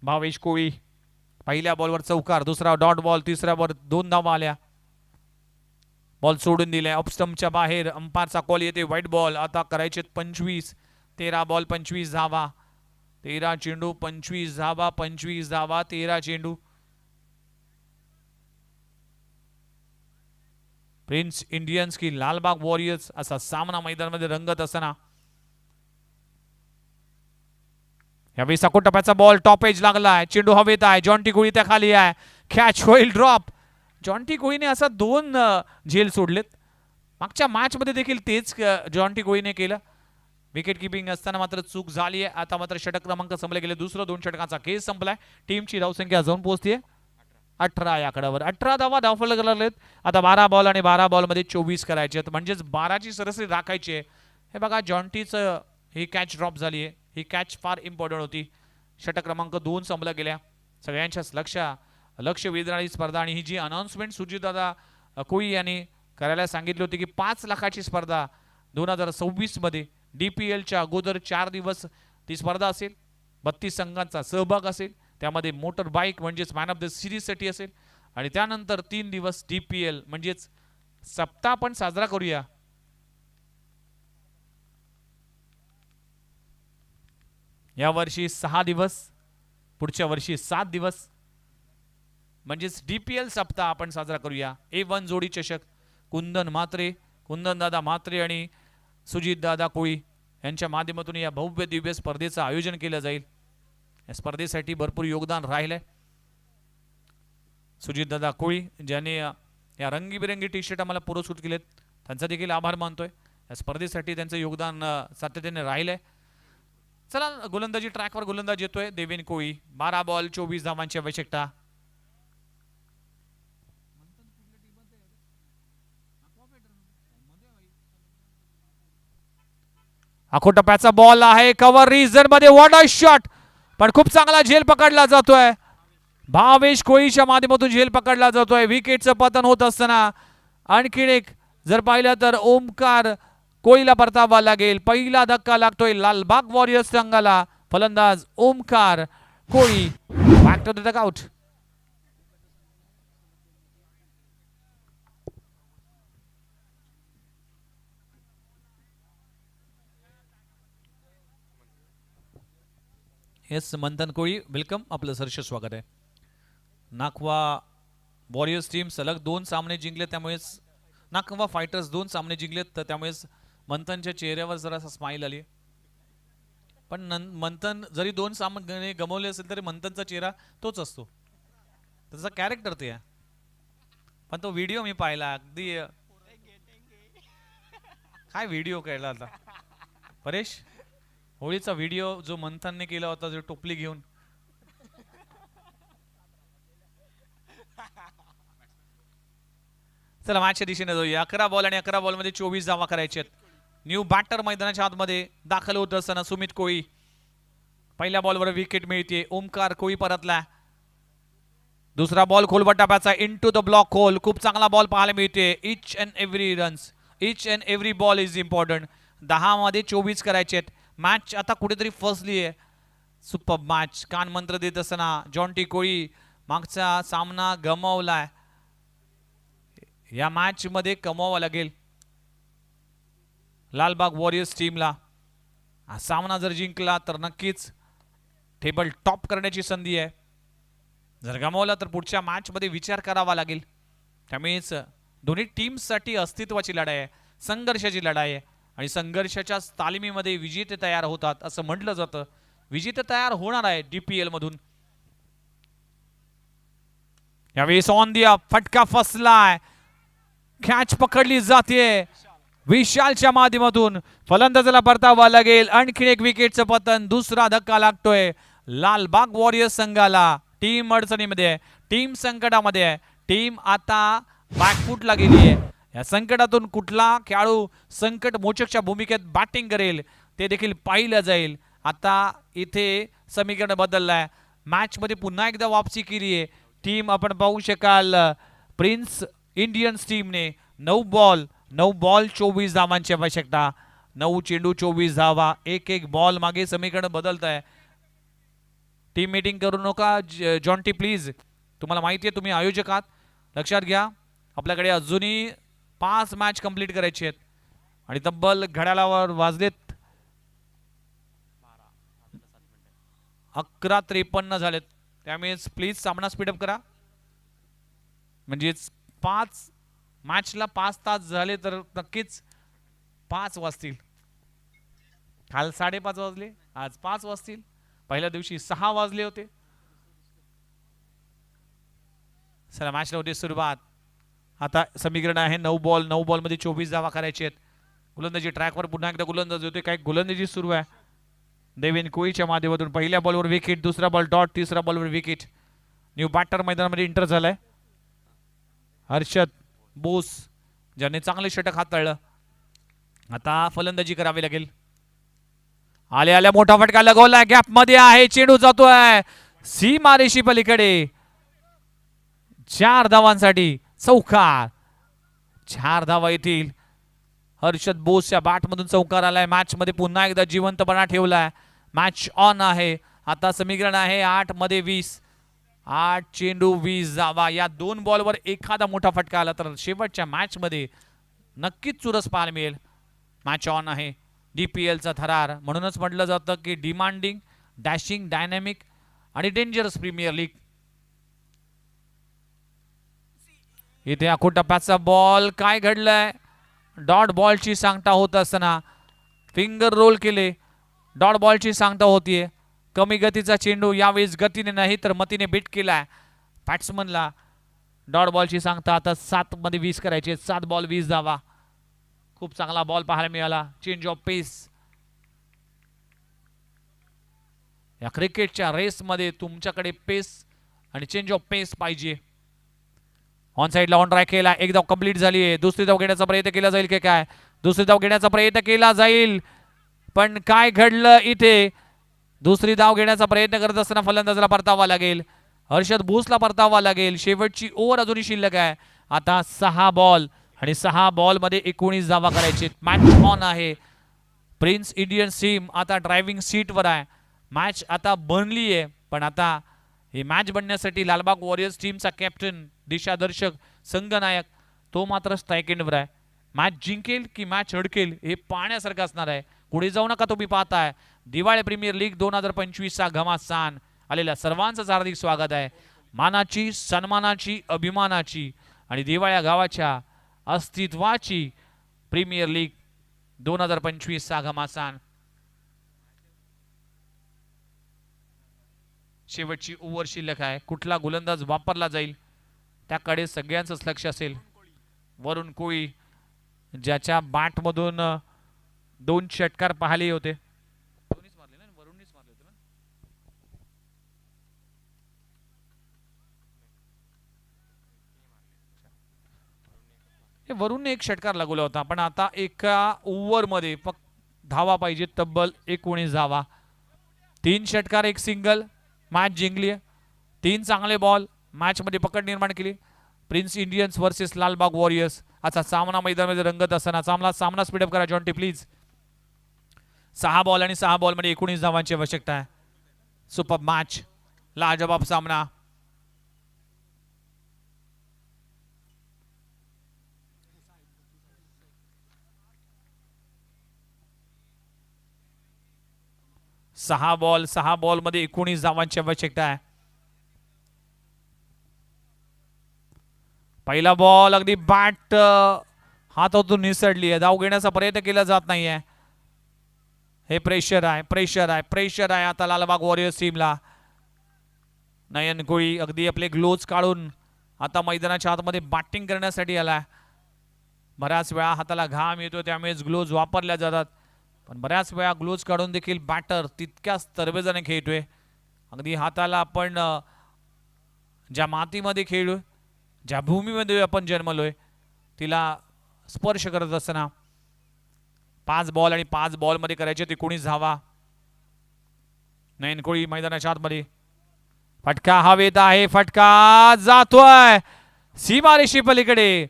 भावेश कोळी पहिल्या बॉलवर चौकार, दुसरा डॉट बॉल, तिसऱ्या बॉल 2 धावा आल्या. बॉल सोडून दिलाय ऑफस्टंपच्या बाहेर. अंपायरचा कॉल येते व्हाईट बॉल. आता करायचे 25. 13 बॉल 25 धावा, 13 चेंडू 25 धावा, 25 धावा 13 चेंडू. प्रिन्स इंडियन्स की लालबाग वॉरियर्स असा सामना मैदानामध्ये रंगत असताना यावेळी साकोट टप्प्याचा बॉल टॉप एज लागलाय. चेंडू हवेत आहे. जॉन्टी कोळी त्या खाली आहे. कॅच होईल ड्रॉप. जॉन्टी कोळीने असा 2 झेल सोडलेत. मागच्या मॅच मध्ये देखील तेच जॉन्टी कोळीने केलं. विकेट किपिंग असताना मात्र चूक झाली आहे. आता मात्र षटक क्रमांक संपले गेले. दुसरं 2 षटकांचा केस संपलाय. टीमची धावसंख्या जाऊन पोहोचतीये 18 या आकड्यावर. 18 धावा धावफलक लागलेत. आता 12 बॉल आणि 12 बॉल मध्ये 24 करायचे आहेत. म्हणजेच 12ची सरासरी राखायची आहे. हे बघा जॉन्टीचं ही कॅच ड्रॉप झाली आहे. ही कॅच फार इम्पॉर्टंट होती. षटक क्रमांक 2 संपला गेल्या. सगळ्यांच्याच लक्ष वेधणारी स्पर्धा आणि ही जी अनाउन्समेंट सुजितदादा कोळी यांनी करायला सांगितली होती की 5 लाखाची स्पर्धा 2026 मध्ये DPLच्या अगोदर 4 दिवस ती स्पर्धा असेल. 32 संघांचा सहभाग असेल. त्यामध्ये मोटर बाईक म्हणजेच मॅन ऑफ द सिरीजसाठी असेल आणि त्यानंतर 3 दिवस DPL म्हणजेच सप्ताह पण साजरा करूया. या वर्षी 6 दिवस, पुढच्या वर्षी 7 दिवस म्हणजेच DPL सप्ताह आपण साजरा करूया. A1 जोडी चषक कुंदन दादा म्हात्रे आणि सुजित दादा कोळी यांच्या माध्यमातून या भव्य दिव्य स्पर्धेचं आयोजन केलं जाईल. या स्पर्धेसाठी भरपूर योगदान राहिलंय. सुजित दादा कोळी ज्यांनी या रंगीबिरंगी टी शर्ट आम्हाला पुरस्कृत केलेत त्यांचा देखील आभार मानतोय. या स्पर्धेसाठी त्यांचं योगदान सातत्याने राहिलंय. चला गोलंदाजी ट्रॅकवर गोलंदाज येतोय देवेन कोळी. 12 बॉल 24 धावांची आवश्यकता. आखो टप्प्याचा बॉल आहे. कव्हर रीजन मध्ये व्हॉट अ शॉट. पण खूप चांगला झेल पकडला जातोय. भावेश कोळीच्या माध्यमातून झेल पकडला जातोय. विकेटचं पतन होत असताना आणखीन एक जर पाहिलं तर ओमकार कोळीला परतावा लागेल. पहिला धक्का लागतोय लालबाग वॉरियर्स संघाला. फलंदाज Omkar Koli back to the dugout. Yes Manthan Koli welcome. आपलं सहर्ष स्वागत आहे. नाखवा वॉरियर्स टीम सलग 2 सामने जिंकले. त्यामुळेच नाखवा फायटर्स 2 सामने जिंकलेत. तर त्यामुळेच मंथनच्या चेहऱ्यावर जरासा स्माइल आली. पण मंथन जरी 2 सामने गमावले असेल तरी मंथनचा चेहरा तोच असतो. त्याचा कॅरेक्टर ते आहे. पण तो व्हिडिओ मी पाहिला अगदी काय व्हिडिओ कळला आता परेश. होळीचा व्हिडिओ जो मंथनने केला होता जो टोपली घेऊन. चला मॅचच्या दिशेने जाऊया. 11 बॉल आणि 11 बॉल मध्ये 24 धावा करायचे आहेत. न्यू बॅटर मैदानाच्या आतमध्ये दाखल होत असताना सुमित कोळी. पहिल्या बॉलवर विकेट मिळते. ओमकार कोळी परतला. दुसरा बॉल खोलवर टप्प्याचा इनटू द ब्लॉक होल. खूप चांगला बॉल पाहायला मिळते. Each and every runs, each and every ball is important. 10 मध्ये 24 करायचे आहेत. मॅच आता कुठेतरी फसली आहे. सुपर मॅच कान मंत्र देत असताना जॉन्टी कोळी मागचा सामना गमावलाय. या मॅच मध्ये कमवावा लागेल लालबाग वॉरियर्स टीमला. हा सामना जर जिंकला तर नक्कीच टेबल टॉप करण्याची संधी आहे. जर गमावला तर पुढच्या मॅच मध्ये विचार करावा लागेल. त्यामुळेच दोन्ही टीम्ससाठी अस्तित्वाची लढाई आहे, संघर्षाची लढाई आहे आणि संघर्षाच्या तालिमीमध्ये विजेते तयार होतात असं म्हटलं जातं. विजेते तयार होणार आहे DPL मधून. यावेळी सौंदिया फटका फसलाय, कॅच पकडली जाते विशालच्या माध्यमातून. फलंदाजाला परतावा लागेल. आणखी एक विकेटचं पतन, दुसरा धक्का लागतोय लालबाग वॉरियर्स संघाला. टीम अडचणीमध्ये आहे, टीम संकटामध्ये आहे, टीम आता बॅकफुटला गेली आहे. या संकटातून कुठला खेळाडू संकट मोचकच्या भूमिकेत बॅटिंग करेल ते देखील पाहिलं जाईल. आता इथे समीकरण बदललंय, मॅच मध्ये पुन्हा एकदा वापसी केली आहे टीम. आपण पाहू शकाल प्रिन्स इंडियन्स टीमने 9 बॉल 24 धावांची आवश्यकता. 9 चेंडू 24 धावा, एक बॉल मागे समीकरण बदलत आहे. टीम मीटिंग करू नका जॉन्टी प्लीज, तुम्हाला माहिती आहे तुम्ही आयोजक आहात. लक्षात घ्या, आपल्याकडे अजूनही 5 मॅच कंप्लीट करायची आहेत आणि तब्बल घड्याळावर वाजलेत 11:53 झालेत. त्यामुळे प्लीज सामना स्पीडअप करा. म्हणजेच 5 मॅचला 5 तास झाले तर नक्कीच 5 वाजतील. काल 5:30 वाजले, आज 5 वाजतील. पहिल्या दिवशी 6 वाजले होते. चला मॅचला होते सुरुवात. आता समीकरण आहे 9 बॉल मध्ये 24 धावा करायचे आहेत. गोलंदाजी ट्रॅकवर पुन्हा एकदा गोलंदाज होते, काही गोलंदाजी सुरू आहे. देवेन कोळीच्या माध्यमातून पहिल्या बॉलवर विकेट, दुसरा बॉल डॉट, तिसरा बॉलवर विकेट. न्यू बॅटर मैदानामध्ये इंटर झालाय हर्षद बोस, ज्याने चांगले षटक हाताळलं. आता फलंदाजी करावी लागेल. आल्या मोठा फटका लगवलाय, गॅप मध्ये आहे, चेंडू जातोय सीमारेषी पलीकडे. 4 धावांसाठी चौकार, 4 धावा येतील. हर्षद बोसच्या बॅट मधून चौकार आलाय. मॅच मध्ये पुन्हा एकदा जिवंतपणा ठेवलाय. मॅच ऑन आहे. आता समीकरण आहे 8 मध्ये 20. 8 चेंडू 20 धावा. या 2 बॉलवर एखादा मोठा फटका आला तर शेवटच्या मॅच मध्ये नक्कीच चुरस पाहायला मिळेल. मॅच ऑन आहे. DPL चा थरार, म्हणूनच म्हटलं जातं की डिमांडिंग, डॅशिंग, डायनॅमिक आणि डेंजरस प्रीमियर लीग. इथे आखो टप्प्याचा बॉल, काय घडलंय? डॉट बॉलची सांगता होत असताना फिंगर रोल केले. डॉट बॉलची सांगता होतीये. कमी गतीचा चेंडू, यावेळेस गतीने नाही तर मतीने बीट केलाय बॅट्समनला. डॉट बॉलची सांगता आता 7 मध्ये 20 करायचे. 7 बॉल 20 धावा. खूप चांगला बॉल पाहायला मिळाला. चेंज ऑफ पेस. या क्रिकेटच्या रेस मध्ये तुमच्याकडे पेस आणि चेंज ऑफ पेस पाहिजे. ऑन साइडला ऑन ट्राय केला, एक धाव कंप्लीट झाली आहे. दुसरी धाव घेण्याचा प्रयत्न केला जाईल की काय? दुसरी धाव घेण्याचा प्रयत्न केला जाईल, पण काय घडलं इथे? दुसरी धाव घेण्याचा प्रयत्न करत असताना फलंदाजाला परतावा लागेल. हर्षद बोसला परतावा लागेल. शेवटची ओव्हर अजूनही शिल्लक आहे. आता 6 बॉल आणि 6 बॉल मध्ये 19 धावा करायचे. मॅच ऑन आहे. प्रिन्स इंडियन टीम आता ड्रायव्हिंग सीटवर आहे. मॅच आता बनली आहे, पण आता ही मॅच बनण्यासाठी लालबाग वॉरियर्स टीमचा कॅप्टन, दिशादर्शक, संघनायक तो मात्र स्ट्राईक एंडवर आहे. मॅच जिंकेल की मॅच हडकेल हे पाहण्यासारखं असणार आहे. पुढे जाऊ नका, तुम्ही पाहताय दिवाळी प्रीमियर लीग 2025 चा घमासान आलेल्या सर्वांचं हार्दिक स्वागत आहे. मानाची, सन्मानाची, अभिमानाची आणि दिवाळ्या गावाच्या अस्तित्वाची प्रीमियर लीग 2025 चा घमासान. शेवटची ओव्हर शिल्लक आहे. कुठला गोलंदाज वापरला जाईल त्याकडे सगळ्यांचंच लक्ष असेल. वरुण कोळी, ज्याच्या बॅट मधून 2 षटकार पाहिले होते. वरुणने 1 षटकार लागवला होता, पण आता एका ओव्हर मध्ये फक्त धावा पाहिजे, तब्बल 19 धावा. 3 षटकार 1 सिंगल, मॅच जिंकली. 3 चांगले बॉल मॅच मध्ये पकड निर्माण केली. Prince Indians versus Lalbaug warriors असा सामना मैदानामध्ये रंगत असताना सामना स्पीडअप करा जॉन्टी प्लीज. 6 बॉल आणि 6 बॉल मध्ये 19 धावांची आवश्यकता आहे. सुपर मॅच, लाजवाब सामना. 6 बॉल मध्ये 19 धावांची आवश्यकता आहे. पहिला बॉल अगदी बॅट हातातून निसटली आहे. धाव घेण्याचा प्रयत्न केला जात नाहीये. हे प्रेशर आहे आता लालबाग वॉरियर्स टीमला. नयन कोळी अगदी आपले ग्लोव्ज काढून आता मैदानाच्या आतमध्ये बॅटिंग करण्यासाठी आलाय. बऱ्याच वेळा हाताला घाम येतो त्यामुळेच ग्लोव्ज वापरल्या जातात, पण बऱ्याच वेळा ग्लोव्ज काढून देखील बॅटर तितक्याच तरबेजाने खेळतोय. अगदी हाताला आपण ज्या मातीमध्ये खेळलोय, ज्या भूमीमध्ये आपण जन्मलोय तिला स्पर्श करत असताना 5 बॉल आणि 5 बॉल मध्ये करायचे 19 धावा. नयन कोळी मैदानाच्या आतमध्ये. फटका हवेत आहे, फटका जातोय सीमारेषे पलीकडे.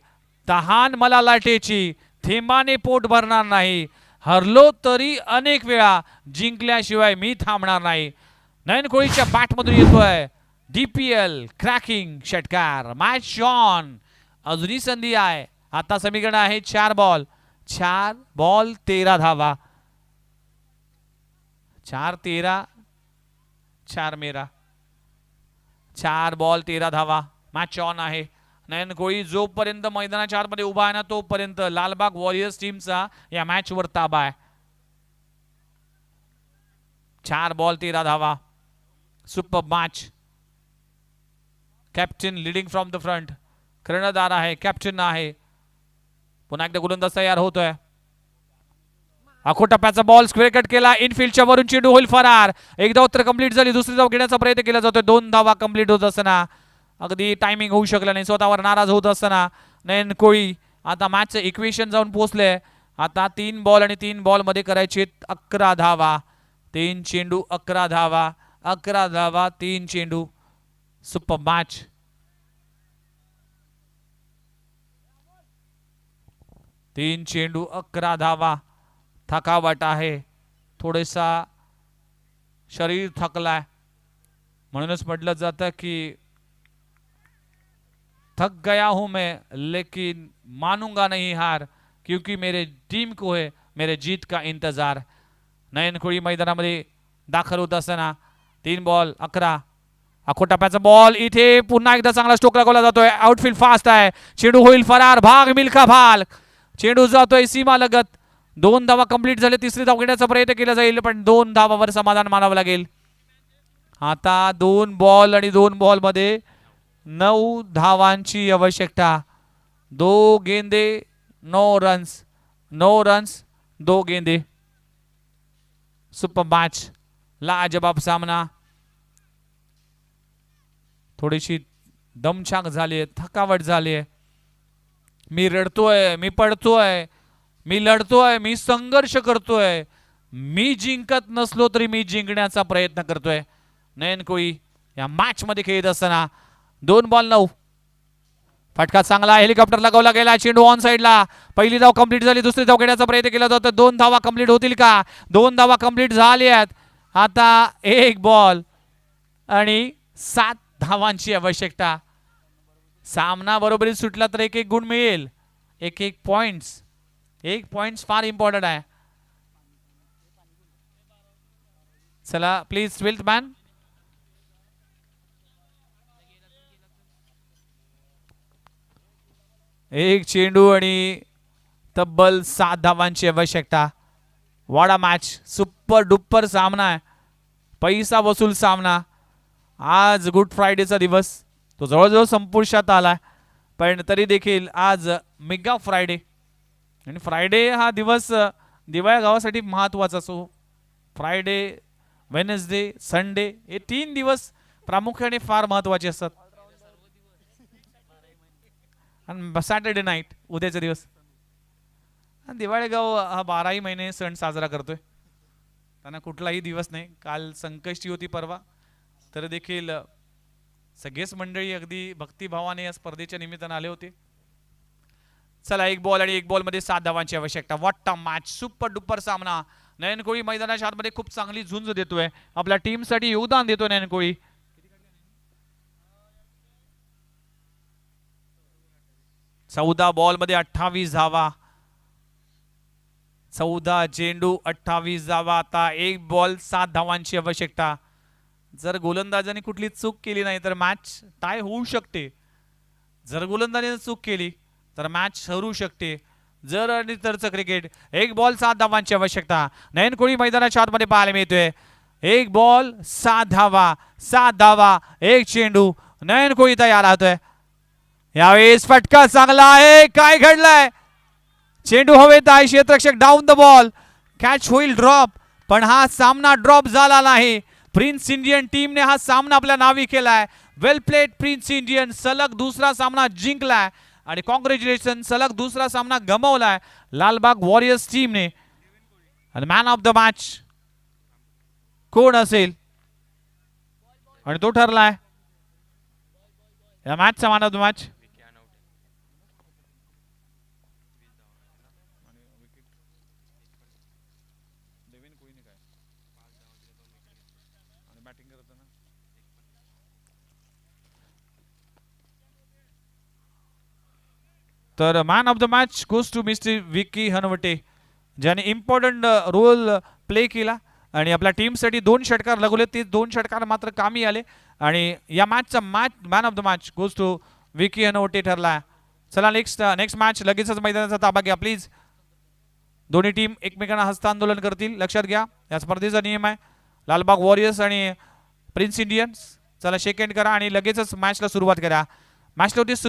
तहान मला लाटेची, थेंबाने पोट भरणार नाही. हरलो तरी अनेक वेळा, जिंकल्याशिवाय मी थांबणार नाही. नयन कोळीच्या बॅटमधून येतोय DPL क्रॅकिंग षटकार. Match on. अजूनही संधी आहे. आता समीकरण आहे 4 बॉल 13 धावा. 4-13 4 मेरा. 4 बॉल 13 धावा. मॅच ऑन आहे. नयन कोळी जोपर्यंत मैदानाच्या आतमध्ये उभा आहे ना तोपर्यंत लालबाग वॉरियर्स टीमचा या मॅच वर ताबा आहे. 4 बॉल 13 धावा. Super match. Captain leading from the front. कर्णधार आहे, कॅप्टन आहे. पुन्हा एकदा गोलंदाज तयार होतोय. आखो टप्प्याचा बॉल स्क्वेअर कट केला. इनफिल्डच्या वरून चेंडू होईल फरार. एक धाव तर कंप्लीट झाली, दुसरी धाव घेण्याचा प्रयत्न केला जातोय. 2 धावा कंप्लीट होत असताना अगदी टायमिंग होऊ शकला नाही. स्वतःवर नाराज होत असताना नयन कोळी आता मॅचचं इक्वेशन जाऊन पोहोचले. आता 3 बॉल आणि 3 बॉल मध्ये करायचे 11 धावा. 3 चेंडू 11 धावा. 11 धावा 3 चेंडू. Super match. तीन चेंडू 11 धावा. थकावट आहे, थोडेसा शरीर थकलाय, म्हणूनच म्हटलं जातं की थक गया हूं मैं लेकिन मानूंगा नहीं हार, क्योंकि मेरे टीम को है मेरे जीत का इंतजार. नयन कोळी मैदानामध्ये दाखल होत असताना 3 बॉल 11. आखो टप्प्याचा बॉल इथे पुन्हा एकदा चांगला स्ट्रोक लागवला जातोय. आउटफील्ड फास्ट आहे. चेंडू होईल फरार. भाग मिल्खा भाग. चेंडू जातोय सीमा लगत. 2 धावा कंप्लीट झाले. तिसरी धाव घेण्याचा प्रयत्न केला जाईल, पण 2 धावावर समाधान मानावं लागेल. आता 2 बॉल आणि 2 बॉल मध्ये 9 धावांची आवश्यकता. 2 गेंदे 9 रन्स. 9 रन्स 2 गेंदे. Super match. लाजबाब सामना. थोडीशी दमछाक झाली आहे, थकावट झाली आहे. मी रडतोय, मी पडतोय, मी लढतोय, मी संघर्ष करतोय. मी जिंकत नसलो तरी मी जिंकण्याचा प्रयत्न करतोय. नयन कोळी या मॅच मध्ये खेळत असताना 2 बॉल 9. फटका चांगला. हेलिकॉप्टर लगावला गेला. चेंडू ऑन साइडला. पहिली धाव कंप्लीट झाली, दुसरी धाव घेण्याचा प्रयत्न केला जातो. 2 धावा कंप्लीट होतील का? 2 धावा कंप्लीट झाल्यात. आता 1 बॉल आणि 7 धावांची आवश्यकता. सामना बरोबरीत सुटला तर 1-1 गुण मिळेल. 1-1 पॉइंट्स. 1 पॉइंट्स फार इम्पॉर्टंट आहे. चला प्लीज 12th मॅन. एक चेंडू आणि तब्बल 7 धावांची आवश्यकता. वाडा मॅच. सुपर डुप्पर सामना आहे. पैसा वसूल सामना. आज गुड फ्रायडेचा दिवस तो जवळजवळ संपुष्टात आलाय, पण तरी देखील आज मेगा फ्रायडे. आणि फ्रायडे हा दिवस दिवाळी गावासाठी महत्त्वाचा असो. फ्रायडे, वेनसडे, संडे हे 3 दिवस प्रामुख्याने फार महत्त्वाचे असतात. आणि सॅटर्डे नाईट उद्याचा दिवस. दिवाळी गाव हा 12ही महिने सण साजरा करतोय. त्यांना कुठलाही दिवस नाही. काल संकष्टी होती परवा, तर देखील सगळेच मंडळी अगदी भक्तिभावाने या स्पर्धेच्या निमित्ताने आले होते. चला 1 बॉल आणि 1 बॉल मध्ये 7 धावांची आवश्यकता. What a match. Super duper सामना. नयन कोळी मैदानाच्या आतमध्ये खूप चांगली झुंज देतोय. आपल्या टीमसाठी योगदान देतोय नयन कोळी. 14 बॉल मध्ये 28 धावा. 14 चेंडू 28 धावा. आता एक बॉल 7 धावांची आवश्यकता. जर गोलंदाजाने कुठली चूक केली नाही तर मॅच टाय होऊ शकते. जर गोलंदाजाने चूक केली तर मॅच हरू शकते. जर तरचं क्रिकेट. एक बॉल 7 धावांची आवश्यकता. नयन कोळी मैदानाच्या आतमध्ये पाहायला मिळतोय. एक बॉल 7 धावा. 7 धावा एक चेंडू. नयन कोळी तयार राहतोय. यावेळेस फटका चांगला आहे. काय घडलंय? चेंडू हवेत आहे. क्षेत्ररक्षक डाऊन द बॉल. कॅच होईल ड्रॉप, पण हा सामना ड्रॉप झाला नाही. प्रिन्स इंडियन टीमने हा सामना आपल्या नावी केलाय. वेल प्लेड प्रिन्स इंडियन. सलग दुसरा सामना जिंकलाय आणि कॉंग्रॅच्युलेशन, सलग दुसरा सामना गमावलाय लालबाग वॉरियर्स टीमने. आणि मॅन ऑफ द मॅच कोण असेल आणि तो ठरलाय या मॅचचा मॅन ऑफ द मॅच. तर man of the match goes to mister Vicky Hanwate, ज्याने इम्पॉर्टंट रोल प्ले केला आणि आपल्या टीमसाठी 2 षटकार लगवले. ते 2 षटकार मात्र कामी आले आणि या मॅचचा man of the match goes to Vicky Hanwate ठरला. चला नेक्स्ट मॅच. लगेचच मैदानाचा ताबा घ्या प्लीज. दोन्ही टीम एकमेकांना हस्तांदोलन करतील, लक्षात घ्या. या स्पर्धेचा नियम आहे. लालबाग वॉरियर्स आणि प्रिन्स इंडियन्स. चला शेक हँड करा आणि लगेचच मॅचला सुरुवात करा. मॅचला होती